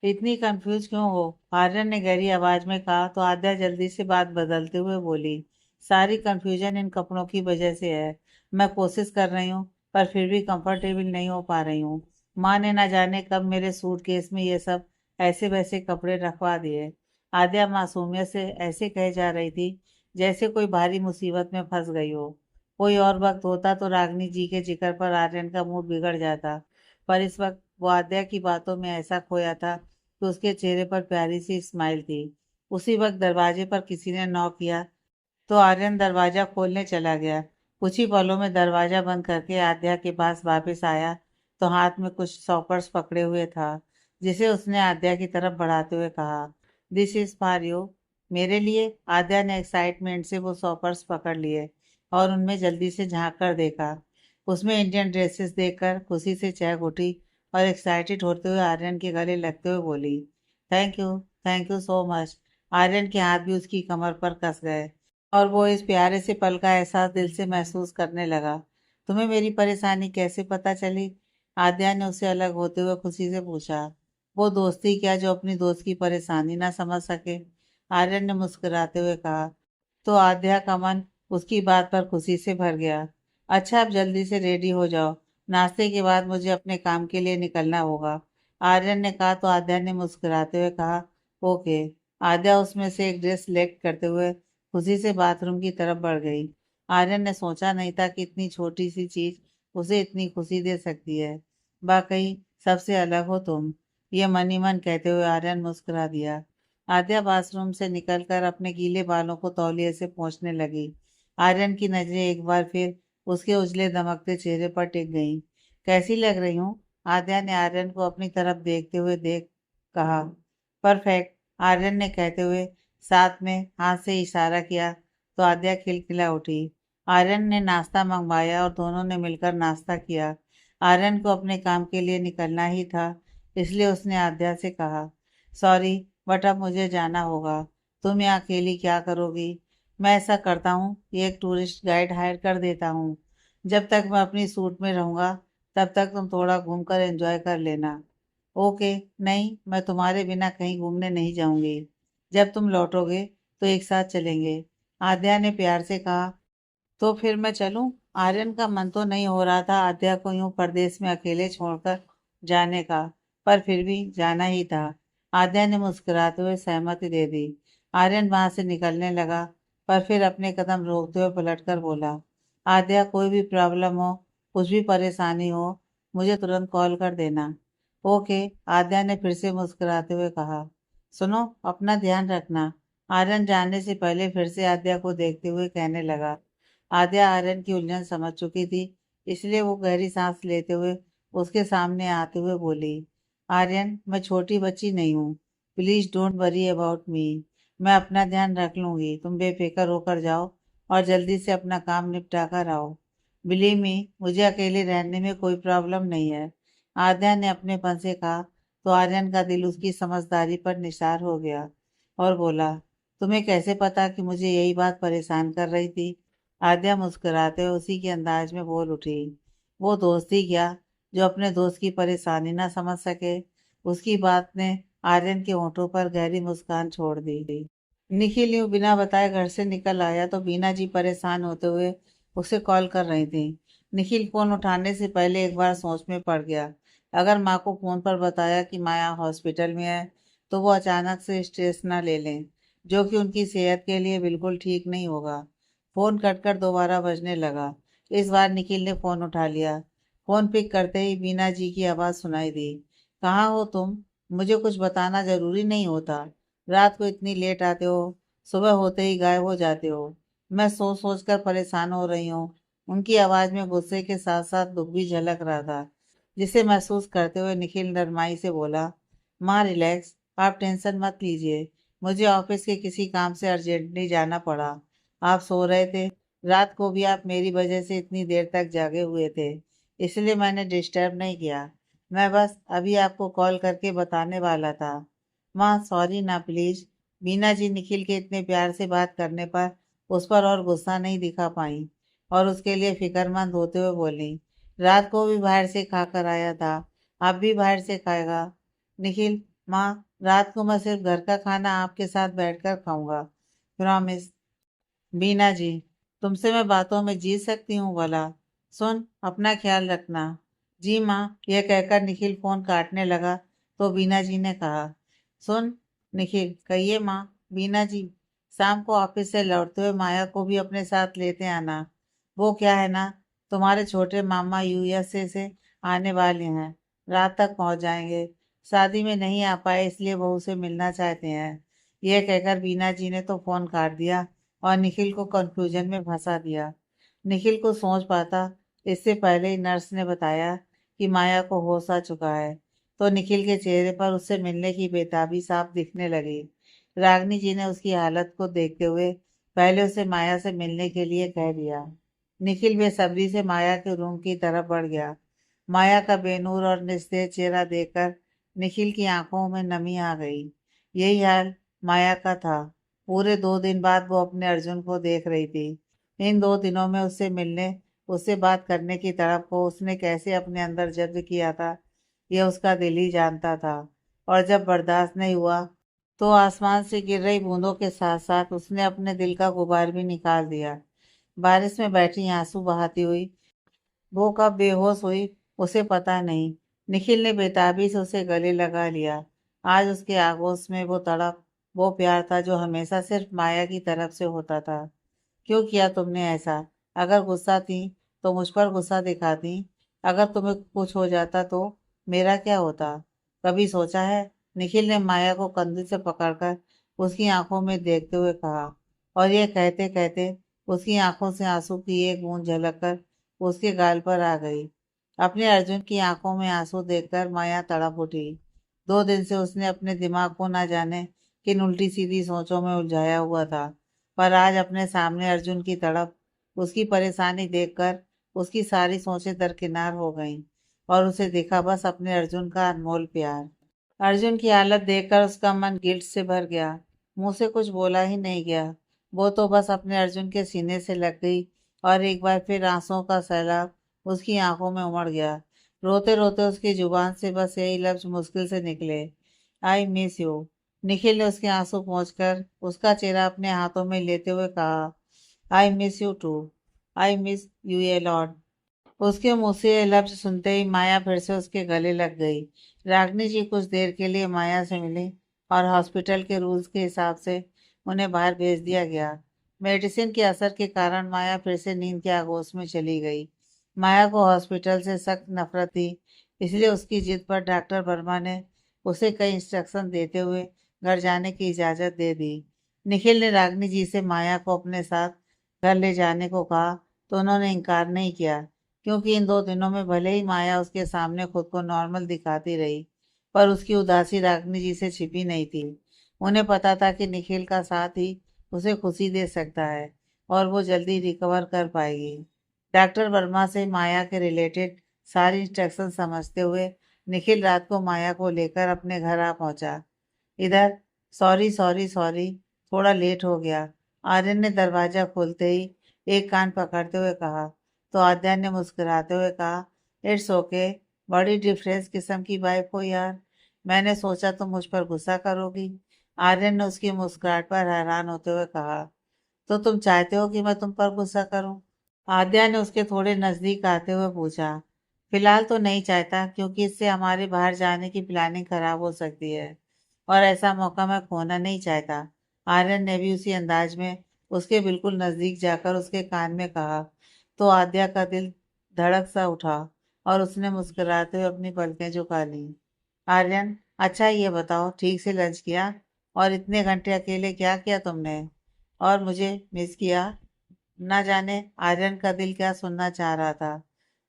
इतनी कंफ्यूज क्यों हो, आर्यन ने गहरी आवाज में कहा तो आद्या जल्दी से बात बदलते हुए बोली। सारी कंफ्यूजन इन कपड़ों की वजह से है। मैं कोशिश कर रही हूँ पर फिर भी कंफर्टेबल नहीं हो पा रही हूँ। माँ ने ना जाने कब मेरे सूटकेस में ये सब ऐसे वैसे कपड़े रखवा दिए। आद्या मासूमियत से ऐसे कहे जा रही थी जैसे कोई भारी मुसीबत में फंस गई हो। कोई और वक्त होता तो रागनी जी के जिक्र पर आर्यन का मूड बिगड़ जाता, पर इस वक्त वो आद्या की बातों में ऐसा खोया था कि उसके चेहरे पर प्यारी सी स्माइल थी। उसी वक्त दरवाजे पर किसी ने नॉक किया तो आर्यन दरवाजा खोलने चला गया। कुछ ही पलों में दरवाजा बंद करके आद्या के पास वापस आया तो हाथ में कुछ सॉपर्स पकड़े हुए था, जिसे उसने आद्या की तरफ बढ़ाते हुए कहा, दिस इज फॉर यू। मेरे लिए? आद्या ने एक्साइटमेंट से वो सॉपर्स पकड़ लिए और उनमें जल्दी से झांक कर देखा। उसमें इंडियन ड्रेसेस देखकर खुशी से चहक उठी और एक्साइटेड होते हुए आर्यन के गले लगते हुए बोली, thank you so much. Aryan के हाथ भी उसकी कमर पर कस गए और वो इस प्यारे से पल का एहसास दिल से महसूस करने लगा। तुम्हें मेरी परेशानी कैसे पता चली? आद्या ने उससे अलग होते हुए खुशी से पूछा। वो दोस्ती क्या जो अपनी दोस्त की परेशानी ना समझ सके? आर्यन ने मुस्कुराते हुए कहा। तो आद्या का मन उसकी बात पर खुशी से भर गया। अच्छा, अब जल्दी से रेडी हो जाओ, नाश्ते के बाद मुझे अपने काम के लिए निकलना होगा। आर्यन ने कहा तो आद्या ने मुस्कुराते हुए कहा, ओके। आद्या उसमें से एक ड्रेस सेलेक्ट करते हुए खुशी से बाथरूम की तरफ बढ़ गई। आर्यन ने सोचा नहीं था कि इतनी छोटी सी चीज उसे इतनी खुशी दे सकती है। वाकई सबसे अलग हो तुम, ये मन ही मन कहते हुए आर्यन मुस्कुरा दिया। आद्या बाथरूम से निकलकर अपने गीले बालों को तौलिए से पोंछने लगी। आर्यन की नजरें एक बार फिर उसके उजले दमकते चेहरे पर टिक गईं। कैसी लग रही हूँ? आद्या ने आर्यन को अपनी तरफ देखते हुए देख कहा। परफेक्ट, आर्यन ने कहते हुए साथ में हाथ से इशारा किया तो आद्या खिलखिला उठी। आर्यन ने नाश्ता मंगवाया और दोनों ने मिलकर नाश्ता किया। आर्यन को अपने काम के लिए निकलना ही था, इसलिए उसने आद्या से कहा, सॉरी बट अब मुझे जाना होगा। तुम यहाँ अकेली क्या करोगी? मैं ऐसा करता हूँ कि एक टूरिस्ट गाइड हायर कर देता हूँ। जब तक मैं अपनी सूट में रहूँगा तब तक तुम थोड़ा घूमकर एंजॉय कर लेना। ओके। नहीं, मैं तुम्हारे बिना कहीं घूमने नहीं जाऊंगी। जब तुम लौटोगे तो एक साथ चलेंगे, आद्या ने प्यार से कहा। तो फिर मैं चलूं? आर्यन का मन तो नहीं हो रहा था आद्या को यूं परदेश में अकेले छोड़कर जाने का, पर फिर भी जाना ही था। आद्या ने मुस्कुराते हुए सहमति दे दी। आर्यन वहां से निकलने लगा, पर फिर अपने कदम रोकते हुए पलटकर बोला, आद्या कोई भी प्रॉब्लम हो, कुछ भी परेशानी हो, मुझे तुरंत कॉल कर देना। ओके, आद्या ने फिर से मुस्कुराते हुए कहा। सुनो, अपना ध्यान रखना। आर्यन जाने से पहले फिर से आद्या को देखते हुए कहने लगा। आद्या आर्यन की उलझन समझ चुकी थी, इसलिए वो गहरी सांस लेते हुए उसके सामने आते हुए बोली, आर्यन मैं छोटी बच्ची नहीं हूँ। Please don't worry about me. मैं अपना ध्यान रख लूंगी, तुम बेफिक्र होकर जाओ और जल्दी से अपना काम निपटा कर आओ। बिलीव मी, मुझे अकेले रहने में कोई प्रॉब्लम नहीं है। आद्या ने अपनेपन से कहा तो आर्यन का दिल उसकी समझदारी पर निसार हो गया और बोला, तुम्हें कैसे पता कि मुझे यही बात परेशान कर रही थी? आद्या मुस्कुराते हुए उसी के अंदाज में बोल उठी, वो दोस्त ही क्या जो अपने दोस्त की परेशानी ना समझ सके। उसकी बात ने आर्यन के होठों पर गहरी मुस्कान छोड़ दी। निखिल यूं बिना बताए घर से निकल आया तो बीना जी परेशान होते हुए उसे कॉल कर रही थी। निखिल फोन उठाने से पहले एक बार सोच में पड़ गया। अगर माँ को फोन पर बताया कि माया हॉस्पिटल में है तो वो अचानक से स्ट्रेस ना ले लें, जो कि उनकी सेहत के लिए बिल्कुल ठीक नहीं होगा। फोन कटकर दोबारा बजने लगा। इस बार निखिल ने फोन उठा लिया। फोन पिक करते ही बीना जी की आवाज़ सुनाई दी। कहाँ हो तुम? मुझे कुछ बताना जरूरी नहीं होता। रात को इतनी लेट आते हो, सुबह होते ही गायब हो जाते हो। मैं सोच सोच कर परेशान हो रही हूँ। उनकी आवाज में गुस्से के साथ साथ दुख भी झलक रहा था, जिसे महसूस करते हुए निखिल नरमाई से बोला, माँ रिलैक्स, आप टेंशन मत लीजिए। मुझे ऑफिस के किसी काम से अर्जेंटली जाना पड़ा। आप सो रहे थे। रात को भी आप मेरी वजह से इतनी देर तक जागे हुए थे, इसलिए मैंने डिस्टर्ब नहीं किया। मैं बस अभी आपको कॉल करके बताने वाला था। माँ सॉरी ना प्लीज। मीना जी निखिल के इतने प्यार से बात करने पर उस पर और गुस्सा नहीं दिखा पाई और उसके लिए फिक्रमंद होते हुए बोली, रात को भी बाहर से खाकर आया था, अब भी बाहर से खाएगा। निखिल, माँ, रात को मैं सिर्फ घर का खाना आपके साथ बैठकर खाऊंगा, प्रॉमिस। बीना जी, तुमसे मैं बातों में जीत सकती हूँ भला। सुन, अपना ख्याल रखना। जी माँ, यह कहकर निखिल फोन काटने लगा तो बीना जी ने कहा, सुन निखिल, कहिए माँ। बीना जी, शाम को ऑफिस से लौटते हुए माया को भी अपने साथ लेते आना। वो क्या है ना, तुम्हारे छोटे मामा यूएसए से आने वाले हैं, रात तक पहुंच जाएंगे। शादी में नहीं आ पाए इसलिए बहू से मिलना चाहते हैं। यह कहकर बीना जी ने तो फोन काट दिया और निखिल को कंफ्यूजन में फंसा दिया। निखिल को सोच पाता इससे पहले ही नर्स ने बताया कि माया को होश आ चुका है, तो निखिल के चेहरे पर उससे मिलने की बेताबी साफ दिखने लगी। रागनी जी ने उसकी हालत को देखते हुए पहले उसे माया से मिलने के लिए कह दिया। निखिल बेसब्री से माया के रूम की तरफ बढ़ गया। माया का बेनूर और निस्तेज चेहरा देखकर निखिल की आंखों में नमी आ गई। यही हाल माया का था। पूरे 2 दिन बाद वो अपने अर्जुन को देख रही थी। इन 2 दिनों में उससे मिलने, उससे बात करने की तड़प को उसने कैसे अपने अंदर जब्त किया था, यह उसका दिल ही जानता था। और जब बर्दाश्त नहीं हुआ तो आसमान से गिर रही बूंदों के साथ साथ उसने अपने दिल का गुबार भी निकाल दिया। बारिश में बैठी आंसू बहाती हुई वो कब बेहोश हुई उसे पता नहीं। निखिल ने बेताबी से उसे गले लगा लिया। आज उसके आगोश में वो तड़प वो प्यार था जो हमेशा सिर्फ माया की तरफ से होता था। क्यों किया तुमने ऐसा? अगर गुस्सा थी तो मुझ पर गुस्सा दिखाती। अगर तुम्हें कुछ हो जाता तो मेरा क्या होता? कभी सोचा है? निखिल ने माया को कंधे से पकड़कर उसकी आंखों में देखते हुए कहा। और ये कहते कहते उसकी आंखों से आंसू की एक बूंद झलक कर उसके गाल पर आ गई। अपने अर्जुन की आंखों में आंसू देखकर माया तड़प उठी। 2 दिन से उसने अपने दिमाग को ना जाने किन उल्टी सीधी सोचों में उलझाया हुआ था, पर आज अपने सामने अर्जुन की तड़प, उसकी परेशानी देखकर उसकी सारी सोचें दरकिनार हो गईं और उसे दिखा बस अपने अर्जुन का अनमोल प्यार। अर्जुन की हालत देखकर उसका मन गिल्ट से भर गया। मुंह से कुछ बोला ही नहीं गया। वो तो बस अपने अर्जुन के सीने से लग गई और एक बार फिर आंसुओं का सैलाब उसकी आंखों में उमड़ गया। रोते रोते उसकी जुबान से बस यही लफ्ज मुश्किल से निकले, आई मिस यू। निखिल ने उसके आंसू पोंछकर उसका चेहरा अपने हाथों में लेते हुए कहा, I miss you too. I miss you a lot. उसके मुंह से ये लफ्ज सुनते ही माया फिर से उसके गले लग गई। रागनी जी कुछ देर के लिए माया से मिली और हॉस्पिटल के रूल्स के हिसाब से उन्हें बाहर भेज दिया गया। मेडिसिन के असर के कारण माया फिर से नींद के आगोश में चली गई। माया को हॉस्पिटल से सख्त नफरत थी, इसलिए उसकी जिद पर डॉक्टर वर्मा ने उसे कई इंस्ट्रक्शन देते हुए घर जाने की इजाज़त दे दी। निखिल ने रागनी जी से माया को अपने साथ घर ले जाने को कहा तो उन्होंने इनकार नहीं किया, क्योंकि इन 2 दिनों में भले ही माया उसके सामने खुद को नॉर्मल दिखाती रही, पर उसकी उदासी रागनी जी से छिपी नहीं थी। उन्हें पता था कि निखिल का साथ ही उसे खुशी दे सकता है और वो जल्दी रिकवर कर पाएगी। डॉक्टर वर्मा से माया के रिलेटेड सारी इंस्ट्रक्शन समझते हुए निखिल रात को माया को लेकर अपने घर आ पहुंचा। इधर सॉरी सॉरी सॉरी, थोड़ा लेट हो गया। आर्यन ने दरवाजा खोलते ही एक कान पकड़ते हुए कहा, तो आद्या ने मुस्कुराते हुए कहा, इट्स ओके। बड़ी डिफरेंस किस्म की वाइफ हो यार। मैंने सोचा तुम मुझ पर गुस्सा करोगी। आर्यन ने उसकी मुस्कुराहट पर हैरान होते हुए कहा, तो तुम चाहते हो कि मैं तुम पर गुस्सा करूं? आद्या ने उसके थोड़े नजदीक आते हुए पूछा। फिलहाल तो नहीं चाहता, क्योंकि इससे हमारे बाहर जाने की प्लानिंग खराब हो सकती है और ऐसा मौका मैं खोना नहीं चाहता। आर्यन ने भी उसी अंदाज में उसके बिल्कुल नजदीक जाकर उसके कान में कहा। तो आद्या का दिल धड़क सा उठा और उसने मुस्कुराते हुए अपनी पलकें झुका ली। आर्यन, अच्छा ये बताओ, ठीक से लंच किया? और इतने घंटे अकेले क्या किया तुमने? और मुझे मिस किया? ना जाने आर्यन का दिल क्या सुनना चाह रहा था।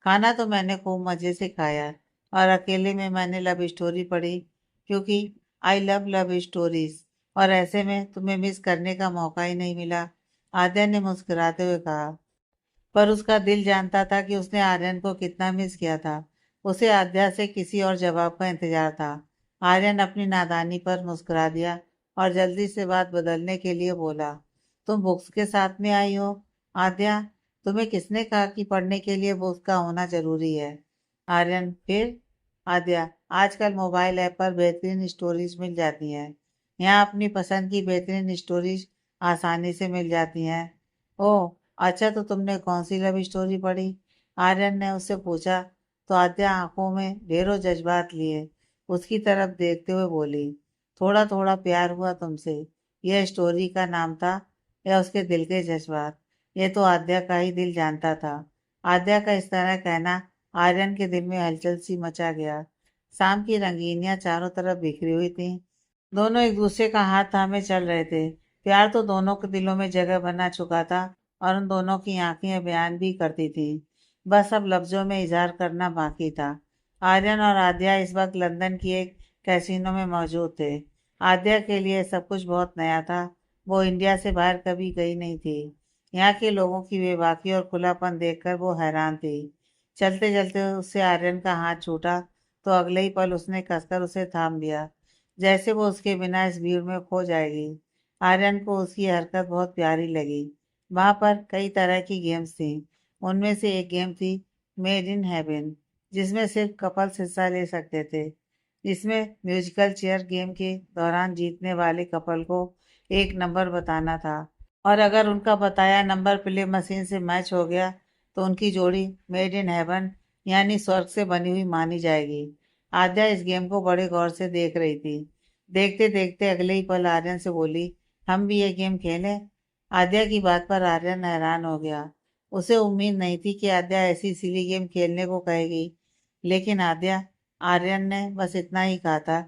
खाना तो मैंने खूब मज़े से खाया और अकेले में मैंने लव स्टोरी पढ़ी, क्योंकि आई लव लव स्टोरीज, और ऐसे में तुम्हें मिस करने का मौका ही नहीं मिला। आद्या ने मुस्कुराते हुए कहा। पर उसका दिल जानता था कि उसने आर्यन को कितना मिस किया था। उसे आद्या से किसी और जवाब का इंतजार था। आर्यन अपनी नादानी पर मुस्कुरा दिया और जल्दी से बात बदलने के लिए बोला, तुम बुक्स के साथ में आई हो? आद्या, तुम्हें किसने कहा कि पढ़ने के लिए बुक्स का होना जरूरी है? आर्यन, फिर? आद्या, आजकल मोबाइल ऐप पर बेहतरीन स्टोरीज मिल जाती हैं। यहाँ अपनी पसंद की बेहतरीन स्टोरीज आसानी से मिल जाती हैं। ओह, अच्छा, तो तुमने कौन सी लव स्टोरी पढ़ी? आर्यन ने उससे पूछा। तो आद्या आंखों में ढेरों जज्बात लिए उसकी तरफ देखते हुए बोली, थोड़ा थोड़ा प्यार हुआ तुमसे। यह स्टोरी का नाम था या उसके दिल के जज्बात? ये तो आद्या का ही दिल जानता था। आद्या का इस तरह कहना आर्यन के दिल में हलचल सी मचा गया। शाम की रंगीनियां चारों तरफ बिखरी हुई थीं। दोनों एक दूसरे का हाथ थामे चल रहे थे। प्यार तो दोनों के दिलों में जगह बना चुका था और उन दोनों की आंखें बयान भी करती थी। बस अब लफ्जों में इजहार करना बाकी था। आर्यन और आद्या इस वक्त लंदन की एक कैसीनो में मौजूद थे। आद्या के लिए सब कुछ बहुत नया था। वो इंडिया से बाहर कभी गई नहीं थी। यहाँ के लोगों की बेबाकी और खुलापन देखकर वो हैरान थी। चलते चलते उससे आर्यन का हाथ छूटा तो अगले ही पल उसने कसकर उसे थाम लिया, जैसे वो उसके बिना इस भीड़ में खो जाएगी। आर्यन को उसकी हरकत बहुत प्यारी लगी। वहाँ पर कई तरह की गेम्स थी। उनमें से एक गेम थी मेड इन हेवन, जिसमें सिर्फ कपल्स हिस्सा ले सकते थे। इसमें म्यूजिकल चेयर गेम के दौरान जीतने वाले कपल को एक नंबर बताना था, और अगर उनका बताया नंबर प्ले मशीन से मैच हो गया तो उनकी जोड़ी मेड इन हेवन यानी स्वर्ग से बनी हुई मानी जाएगी। आद्या इस गेम को बड़े गौर से देख रही थी। देखते देखते अगले ही पल आर्यन से बोली, हम भी ये गेम खेलें? आद्या की बात पर आर्यन हैरान हो गया। उसे उम्मीद नहीं थी कि आद्या ऐसी सिली गेम खेलने को कहेगी। लेकिन आर्यन ने बस इतना ही कहा था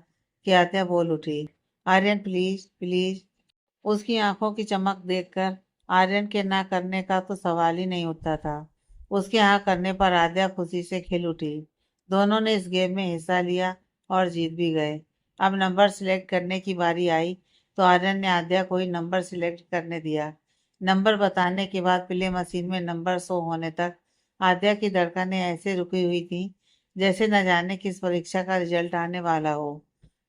कि आद्या बोल उठी, आर्यन प्लीज प्लीज। उसकी आंखों की चमक देखकर आर्यन के ना करने का तो सवाल ही नहीं उठता था। उसके हाँ करने पर आद्या खुशी से खिल उठी। दोनों ने इस गेम में हिस्सा लिया और जीत भी गए। अब नंबर सिलेक्ट करने की बारी आई तो आर्यन ने आद्या को ही नंबर सिलेक्ट करने दिया। नंबर बताने के बाद प्ले मशीन में नंबर शो होने तक आद्या की धड़कनें ऐसे रुकी हुई थी जैसे न जाने किस परीक्षा का रिजल्ट आने वाला हो।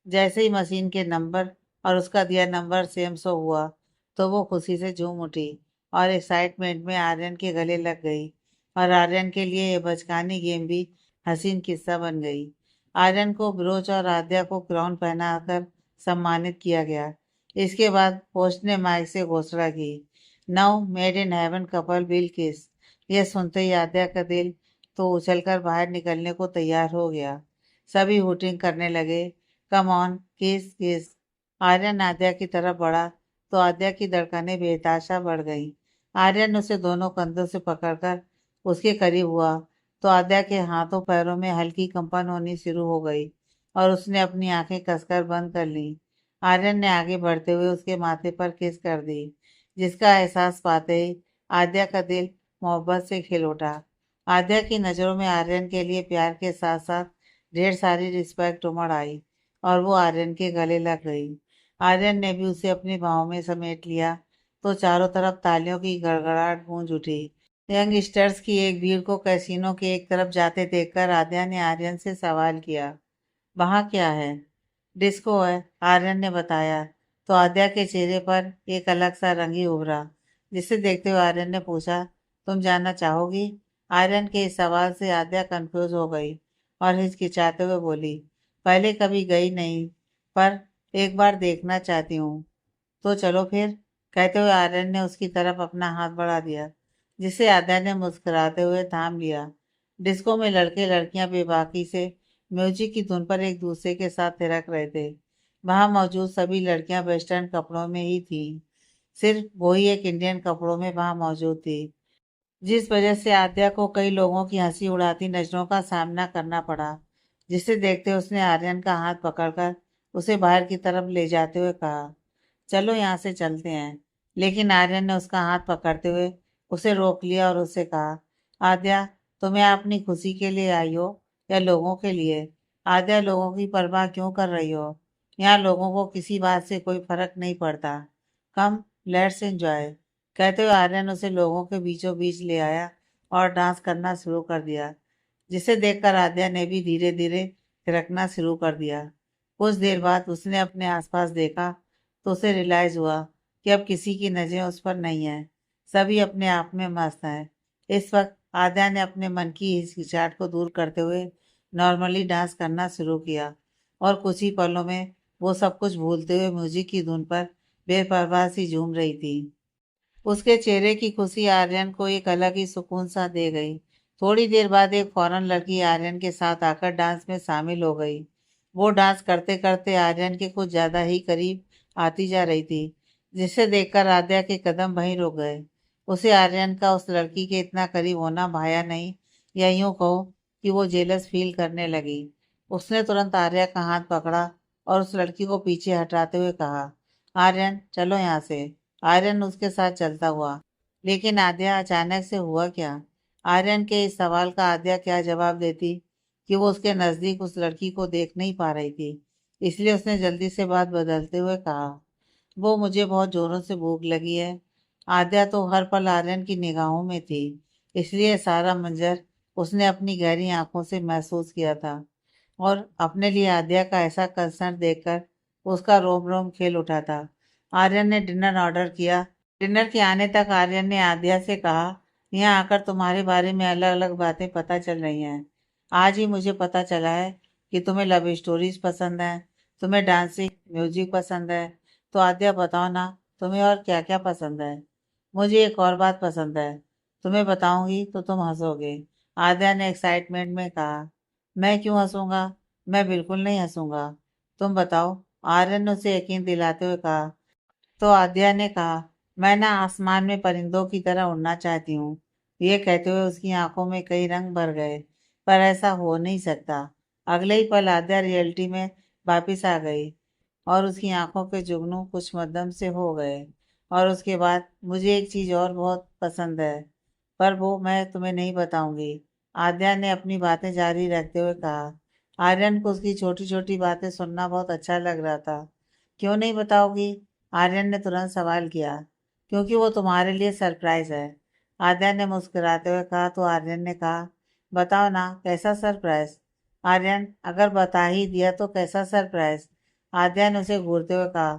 जैसे ही मशीन के नंबर और उसका दिया नंबर सेम शो हुआ तो वो खुशी से झूम उठी और एक्साइटमेंट में आर्यन के गले लग गई। और आर्यन के लिए ये बचकानी गेम भी हसीन किस्सा बन गई। आर्यन को ब्रोच और आद्या को क्राउन पहनाकर सम्मानित किया गया। इसके बाद होस्ट ने माइक से घोषणा की, now made in heaven couple will किस। यह सुनते ही आद्या का दिल तो उछलकर बाहर निकलने को तैयार हो गया। सभी हुटिंग करने लगे, कम ऑन किस किस। आर्यन आद्या की तरफ बढ़ा तो आद्या की धड़कनें बेतहाशा बढ़ गईं। आर्यन उसे दोनों कंधों से पकड़कर उसके करीब हुआ तो आद्या के हाथों पैरों में हल्की कंपन होनी शुरू हो गई और उसने अपनी आंखें कसकर बंद कर ली। आर्यन ने आगे बढ़ते हुए उसके माथे पर किस कर दी, जिसका एहसास पाते ही आद्या का दिल मोहब्बत से खिल उठा। आद्या की नज़रों में आर्यन के लिए प्यार के साथ साथ ढेर सारी रिस्पेक्ट उमड़ आई और वो आर्यन के गले लग गई। आर्यन ने भी उसे अपनी बाहों में समेट लिया तो चारों तरफ तालियों की गड़गड़ाहट गूंज उठी। यंगस्टर्स की एक भीड़ को कैसीनो के एक तरफ जाते देखकर आद्या ने आर्यन से सवाल किया, वहाँ क्या है? डिस्को है, आर्यन ने बताया। तो आद्या के चेहरे पर एक अलग सा रंग ही उभरा, जिसे देखते हुए आर्यन ने पूछा, तुम जानना चाहोगी? आर्यन के इस सवाल से आद्या कंफ्यूज हो गई और हिचकिचाते हुए बोली, पहले कभी गई नहीं, पर एक बार देखना चाहती हूँ। तो चलो फिर, कहते हुए आर्यन ने उसकी तरफ अपना हाथ बढ़ा दिया, जिसे आद्या ने मुस्कुराते हुए थाम लिया। डिस्को में लड़के लड़कियां बेबाकी से म्यूजिक की धुन पर एक दूसरे के साथ थिरक रहे थे। वहां मौजूद सभी लड़कियां वेस्टर्न कपड़ों में ही थीं। सिर्फ वही एक इंडियन कपड़ों में वहां मौजूद थी, जिस वजह से आद्या को कई लोगों की हंसी उड़ाती नजरों का सामना करना पड़ा। जिसे देखते उसने आर्यन का हाथ पकड़कर उसे बाहर की तरफ ले जाते हुए कहा, चलो यहाँ से चलते हैं। लेकिन आर्यन ने उसका हाथ पकड़ते हुए उसे रोक लिया और उससे कहा, आद्या, तुम्हें अपनी खुशी के लिए आई हो या लोगों के लिए? आद्या, लोगों की परवाह क्यों कर रही हो? यहाँ लोगों को किसी बात से कोई फर्क नहीं पड़ता। कम, लेट्स एंजॉय। कहते हुए आर्यन उसे लोगों के बीचों बीच ले आया और डांस करना शुरू कर दिया, जिसे देखकर आद्या ने भी धीरे धीरे थिरकना शुरू कर दिया। कुछ देर बाद उसने अपने आसपास देखा तो उसे रियलाइज हुआ कि अब किसी की नजरें उस पर नहीं है। सभी अपने आप में मस्त हैं। इस वक्त आद्या ने अपने मन की हिचकिचाहट को दूर करते हुए नॉर्मली डांस करना शुरू किया और कुछ ही पलों में वो सब कुछ भूलते हुए म्यूजिक की धुन पर बेपरवाह सी झूम रही थी। उसके चेहरे की खुशी आर्यन को एक अलग ही सुकून सा दे गई। थोड़ी देर बाद एक फॉरेन लड़की आर्यन के साथ आकर डांस में शामिल हो गई। वो डांस करते करते आर्यन के कुछ ज्यादा ही करीब आती जा रही थी, जिसे देखकर आद्या के कदम वहीं रुक गए। उसे आर्यन का उस लड़की के इतना करीब होना भाया नहीं, या यूं कहो कि वो जेलस फील करने लगी। उसने तुरंत आर्या का हाथ पकड़ा और उस लड़की को पीछे हटाते हुए कहा, आर्यन चलो यहाँ से। आर्यन उसके साथ चलता हुआ। लेकिन आद्या, अचानक से हुआ क्या? आर्यन के इस सवाल का आद्या क्या जवाब देती कि वो उसके नजदीक उस लड़की को देख नहीं पा रही थी। इसलिए उसने जल्दी से बात बदलते हुए कहा, वो मुझे बहुत जोरों से भूख लगी है। आद्या तो हर पल आर्यन की निगाहों में थी, इसलिए सारा मंजर उसने अपनी गहरी आंखों से महसूस किया था। और अपने लिए आद्या का ऐसा कंसर्न देखकर उसका रोम रोम खेल उठा था। आर्यन ने डिनर ऑर्डर किया। डिनर के आने तक आर्यन ने आद्या से कहा, यहाँ आकर तुम्हारे बारे में अलग अलग बातें पता चल रही हैं। आज ही मुझे पता चला है कि तुम्हें लव स्टोरीज पसंद है, तुम्हें डांसिंग म्यूजिक पसंद है। तो आद्या बताओ ना, तुम्हें और क्या क्या पसंद है? मुझे एक और बात पसंद है, तुम्हें बताऊंगी तो तुम हंसोगे। आद्या ने एक्साइटमेंट में कहा, मैं क्यों हंसूंगा? मैं बिल्कुल नहीं हंसूंगा। तुम बताओ, आर्यन ने उसे यकीन दिलाते हुए कहा। तो आद्या ने कहा, मैं ना आसमान में परिंदों की तरह उड़ना चाहती हूँ। ये कहते हुए उसकी आंखों में कई रंग भर गए। पर ऐसा हो नहीं सकता। अगले ही पल आद्या रियलिटी में वापिस आ गई और उसकी आंखों के जुगनू कुछ मध्यम से हो गए। और उसके बाद, मुझे एक चीज और बहुत पसंद है, पर वो मैं तुम्हें नहीं बताऊंगी। आद्या ने अपनी बातें जारी रखते हुए कहा। आर्यन को उसकी छोटी छोटी बातें सुनना बहुत अच्छा लग रहा था। क्यों नहीं बताओगी? आर्यन ने तुरंत सवाल किया। क्योंकि वो तुम्हारे लिए सरप्राइज है, आद्या ने मुस्कुराते हुए कहा। तो आर्यन ने कहा, बताओ ना, कैसा सरप्राइज? आर्यन, अगर बता ही दिया तो कैसा सरप्राइज? आद्या ने उसे घूरते हुए कहा।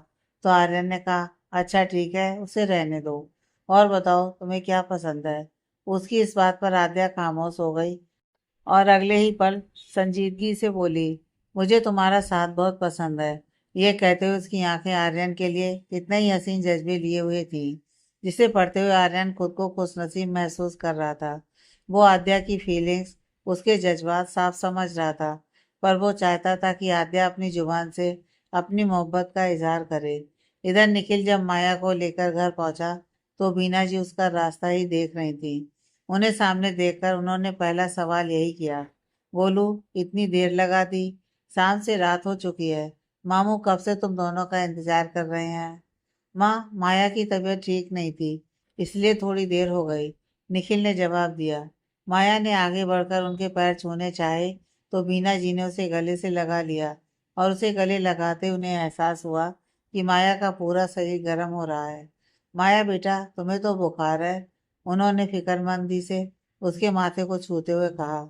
तो आर्यन ने कहा, अच्छा ठीक है, उसे रहने दो। और बताओ, तुम्हें क्या पसंद है? उसकी इस बात पर आद्या खामोश हो गई और अगले ही पल संजीदगी से बोली, मुझे तुम्हारा साथ बहुत पसंद है। ये कहते हुए उसकी आंखें आर्यन के लिए कितने ही हसीन जज्बे लिए हुए थी, जिसे पढ़ते हुए आर्यन खुद को खुशनसीब महसूस कर रहा था। वो आद्या की फीलिंग्स, उसके जज्बात साफ समझ रहा था, पर वो चाहता था कि आद्या अपनी जुबान से अपनी मोहब्बत का इजहार करे। इधर निखिल जब माया को लेकर घर पहुंचा, तो बीना जी उसका रास्ता ही देख रही थी। उन्हें सामने देखकर उन्होंने पहला सवाल यही किया। बोलू, इतनी देर लगा दी, शाम से रात हो चुकी है। मामू कब से तुम दोनों का इंतजार कर रहे हैं। माँ, माया की तबीयत ठीक नहीं थी, इसलिए थोड़ी देर हो गई, निखिल ने जवाब दिया। माया ने आगे बढ़कर उनके पैर छूने चाहे, तो बीना जी ने उसे गले से लगा लिया और उसे गले लगाते उन्हें एहसास हुआ कि माया का पूरा शरीर गर्म हो रहा है। माया बेटा, तुम्हें तो बुखार है, उन्होंने फिक्रमंदी से उसके माथे को छूते हुए कहा।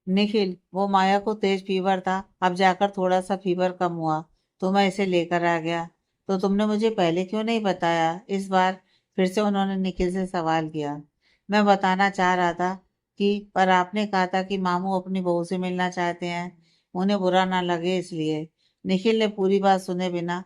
निखिल, वो माया को तेज फीवर था, अब जाकर थोड़ा सा फीवर कम हुआ, तो मैं इसे लेकर आ गया। तो तुमने मुझे पहले क्यों नहीं बताया? इस बार फिर से उन्होंने निखिल से सवाल किया। मैं बताना चाह रहा था कि, पर आपने कहा था कि मामू अपनी बहू से मिलना चाहते हैं, उन्हें बुरा ना लगे इसलिए। निखिल ने पूरी बात सुने बिना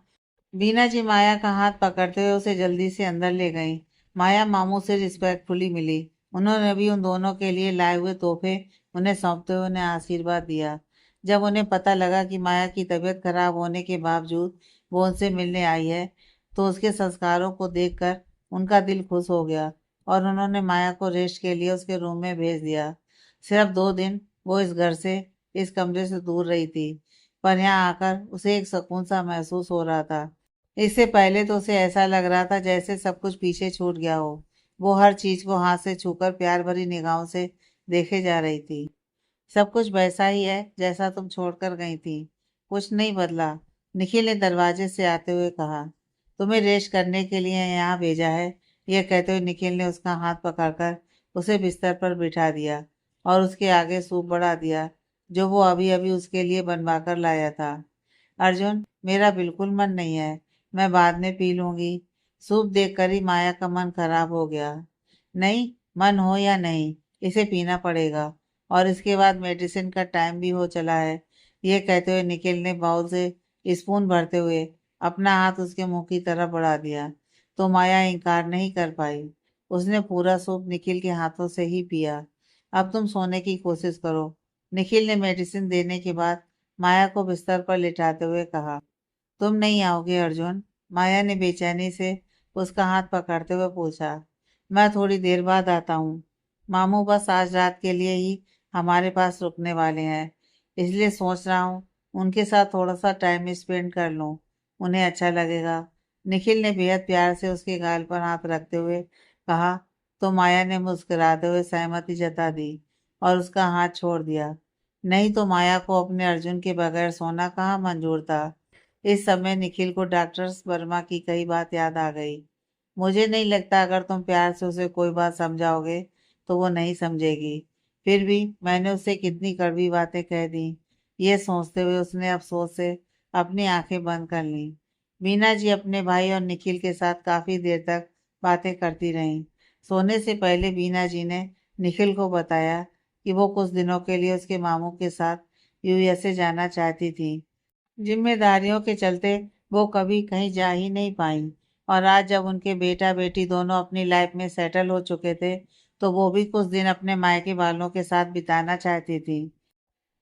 बीना जी माया का हाथ पकड़ते हुए उसे जल्दी से अंदर ले गईं। माया मामू से रिस्पेक्टफुली मिली। उन्होंने भी उन दोनों के लिए लाए हुए तोहफे उन्हें सौंपते हुए उन्हें आशीर्वाद दिया। जब उन्हें पता लगा कि माया की तबीयत खराब होने के बावजूद वो उनसे मिलने आई है, तो उसके संस्कारों को देखकर उनका दिल खुश हो गया और उन्होंने माया को रेस्ट के लिए उसके रूम में भेज दिया। सिर्फ 2 दिन वो इस घर से, इस कमरे से दूर रही थी, पर यहाँ आकर उसे एक सुकून सा महसूस हो रहा था। इससे पहले तो उसे ऐसा लग रहा था जैसे सब कुछ पीछे छूट गया हो। वो हर चीज को हाथ से छूकर प्यार भरी निगाहों से देखे जा रही थी। सब कुछ वैसा ही है जैसा तुम छोड़कर गई थी, कुछ नहीं बदला, निखिल ने दरवाजे से आते हुए कहा। तुम्हें रेस्ट करने के लिए यहाँ भेजा है। यह कहते हुए निखिल ने उसका हाथ पकड़कर उसे बिस्तर पर बिठा दिया और उसके आगे सूप बढ़ा दिया, जो वो अभी अभी उसके लिए बनवा कर लाया था। अर्जुन, मेरा बिल्कुल मन नहीं है, मैं बाद में पी लूंगी। सूप देखकर ही माया का मन खराब हो गया। नहीं, मन हो या नहीं, इसे पीना पड़ेगा, और इसके बाद मेडिसिन का टाइम भी हो चला है। ये कहते हुए निखिल ने बाउल से स्पून भरते हुए अपना हाथ उसके मुंह की तरफ बढ़ा दिया, तो माया इनकार नहीं कर पाई। उसने पूरा सूप निखिल के हाथों से ही पिया। अब तुम सोने की कोशिश करो, निखिल ने मेडिसिन देने के बाद माया को बिस्तर पर लिटाते हुए कहा। तुम नहीं आओगे अर्जुन? माया ने बेचैनी से उसका हाथ पकड़ते हुए पूछा। मैं थोड़ी देर बाद आता हूँ। मामू बस आज रात के लिए ही हमारे पास रुकने वाले हैं, इसलिए सोच रहा हूँ उनके साथ थोड़ा सा टाइम स्पेंड कर लूँ, उन्हें अच्छा लगेगा। निखिल ने बेहद प्यार से उसके गाल पर हाथ रखते हुए कहा। तो माया ने मुस्कुराते हुए सहमति जता दी और उसका हाथ छोड़ दिया। नहीं तो माया को अपने अर्जुन के बगैर सोना कहाँ मंजूर था। इस समय निखिल को डॉक्टर वर्मा की कई बात याद आ गई। मुझे नहीं लगता अगर तुम प्यार से उसे कोई बात समझाओगे तो वो नहीं समझेगी। फिर भी मैंने उसे कितनी कड़वी बातें कह दी। ये सोचते हुए उसने अफसोस से अपनी आंखें बंद कर लीं। मीना जी अपने भाई और निखिल के साथ काफी देर तक बातें करती रहीं। सोने से पहले बीना जी ने निखिल को बताया कि वो कुछ दिनों के लिए उसके मामू के साथ यूएसए जाना चाहती थी। जिम्मेदारियों के चलते वो कभी कहीं जा ही नहीं पाई, और आज जब उनके बेटा बेटी दोनों अपनी लाइफ में सेटल हो चुके थे, तो वो भी कुछ दिन अपने मायके वालों के साथ बिताना चाहती थी।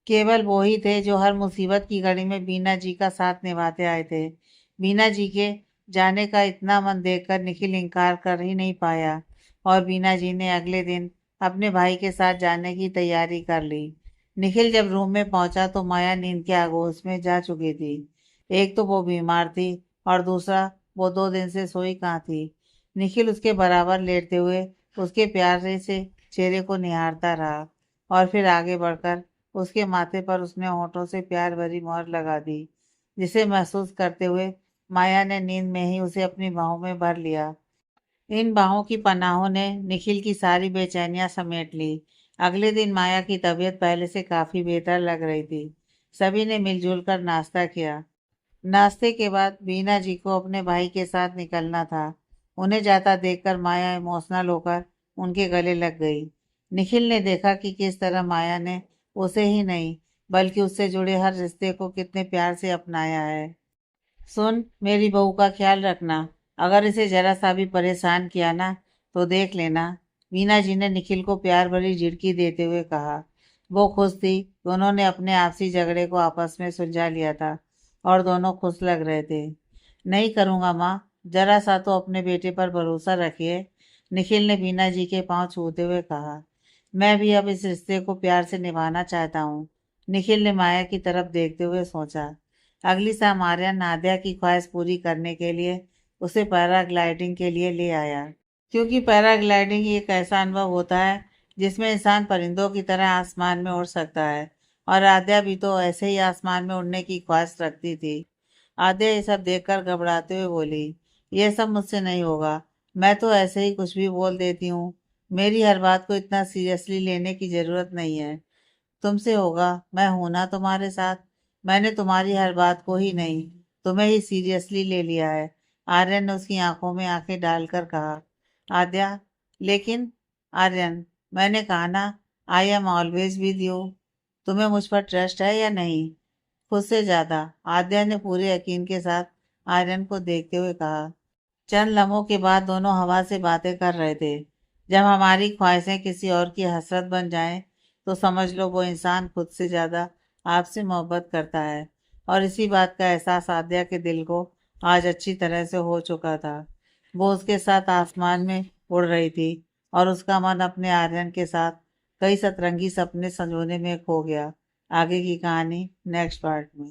केवल वो ही थे जो हर मुसीबत की घड़ी में बीना जी का साथ निभाते आए थे। बीना जी के जाने का इतना मन देखकर निखिल इनकार कर ही नहीं पाया और बीना जी ने अगले दिन अपने भाई के साथ जाने की तैयारी कर ली। निखिल जब रूम में पहुंचा तो माया नींद के आगोश में जा चुकी थी। एक तो वो बीमार थी और दूसरा वो 2 दिन से सोई कहाँ थी। निखिल उसके बराबर लेटते हुए उसके प्यारे से चेहरे को निहारता रहा और फिर आगे बढ़कर उसके माथे पर उसने होठों से प्यार भरी मोहर लगा दी, जिसे महसूस करते हुए माया ने नींद में ही उसे अपनी बाहों में भर लिया। इन बाहों की पनाहों ने निखिल की सारी बेचैनियां समेट ली। अगले दिन माया की तबीयत पहले से काफी बेहतर लग रही थी। सभी ने मिलजुल कर नाश्ता किया। नाश्ते के बाद बीना जी को अपने भाई के साथ निकलना था। उन्हें जाता देखकर माया इमोशनल होकर उनके गले लग गई। निखिल ने देखा कि किस तरह माया ने उसे ही नहीं बल्कि उससे जुड़े हर रिश्ते को कितने प्यार से अपनाया है। सुन, मेरी बहू का ख्याल रखना। अगर इसे जरा सा भी परेशान किया ना तो देख लेना। मीना जी ने निखिल को प्यार भरी झिड़की देते हुए कहा। वो खुश थी कि उन्होंने अपने आपसी झगड़े को आपस में सुलझा लिया था और दोनों खुश लग रहे थे। नहीं करूँगा माँ, जरा सा तो अपने बेटे पर भरोसा रखिए, निखिल ने बीना जी के पांव छूते हुए कहा। मैं भी अब इस रिश्ते को प्यार से निभाना चाहता हूँ, निखिल ने माया की तरफ देखते हुए सोचा। अगली शाम आर्यन नादिया की ख्वाहिश पूरी करने के लिए उसे पैराग्लाइडिंग के लिए ले आया, क्योंकि पैराग्लाइडिंग एक ऐसा अनुभव होता है जिसमें इंसान परिंदों की तरह आसमान में उड़ सकता है। और आद्या भी तो ऐसे ही आसमान में उड़ने की ख्वाहिश रखती थी। आद्या ये सब देखकर घबराते हुए बोली, ये सब मुझसे नहीं होगा। मैं तो ऐसे ही कुछ भी बोल देती हूँ। मेरी हर बात को इतना सीरियसली लेने की जरूरत नहीं है। तुमसे होगा, मैं हूं ना तुम्हारे साथ। मैंने तुम्हारी हर बात को ही नहीं, तुम्हें ही सीरियसली ले लिया है, आर्यन ने उसकी आंखों में आंखें डालकर कहा। आद्या, लेकिन आर्यन, मैंने कहा ना, I am always with you. तुम्हें मुझ पर ट्रस्ट है या नहीं? खुद से ज्यादा, आद्या ने पूरे यकीन के साथ आर्यन को देखते हुए कहा। चंद लम्हों के बाद दोनों हवा से बातें कर रहे थे। जब हमारी ख्वाहिशें किसी और की हसरत बन जाएं, तो समझ लो वो इंसान खुद से ज्यादा आपसे मोहब्बत करता है। और इसी बात का एहसास आद्या के दिल को आज अच्छी तरह से हो चुका था। वो उसके साथ आसमान में उड़ रही थी और उसका मन अपने आर्यन के साथ कई सतरंगी सपने संजोने में खो गया। आगे की कहानी नेक्स्ट पार्ट में।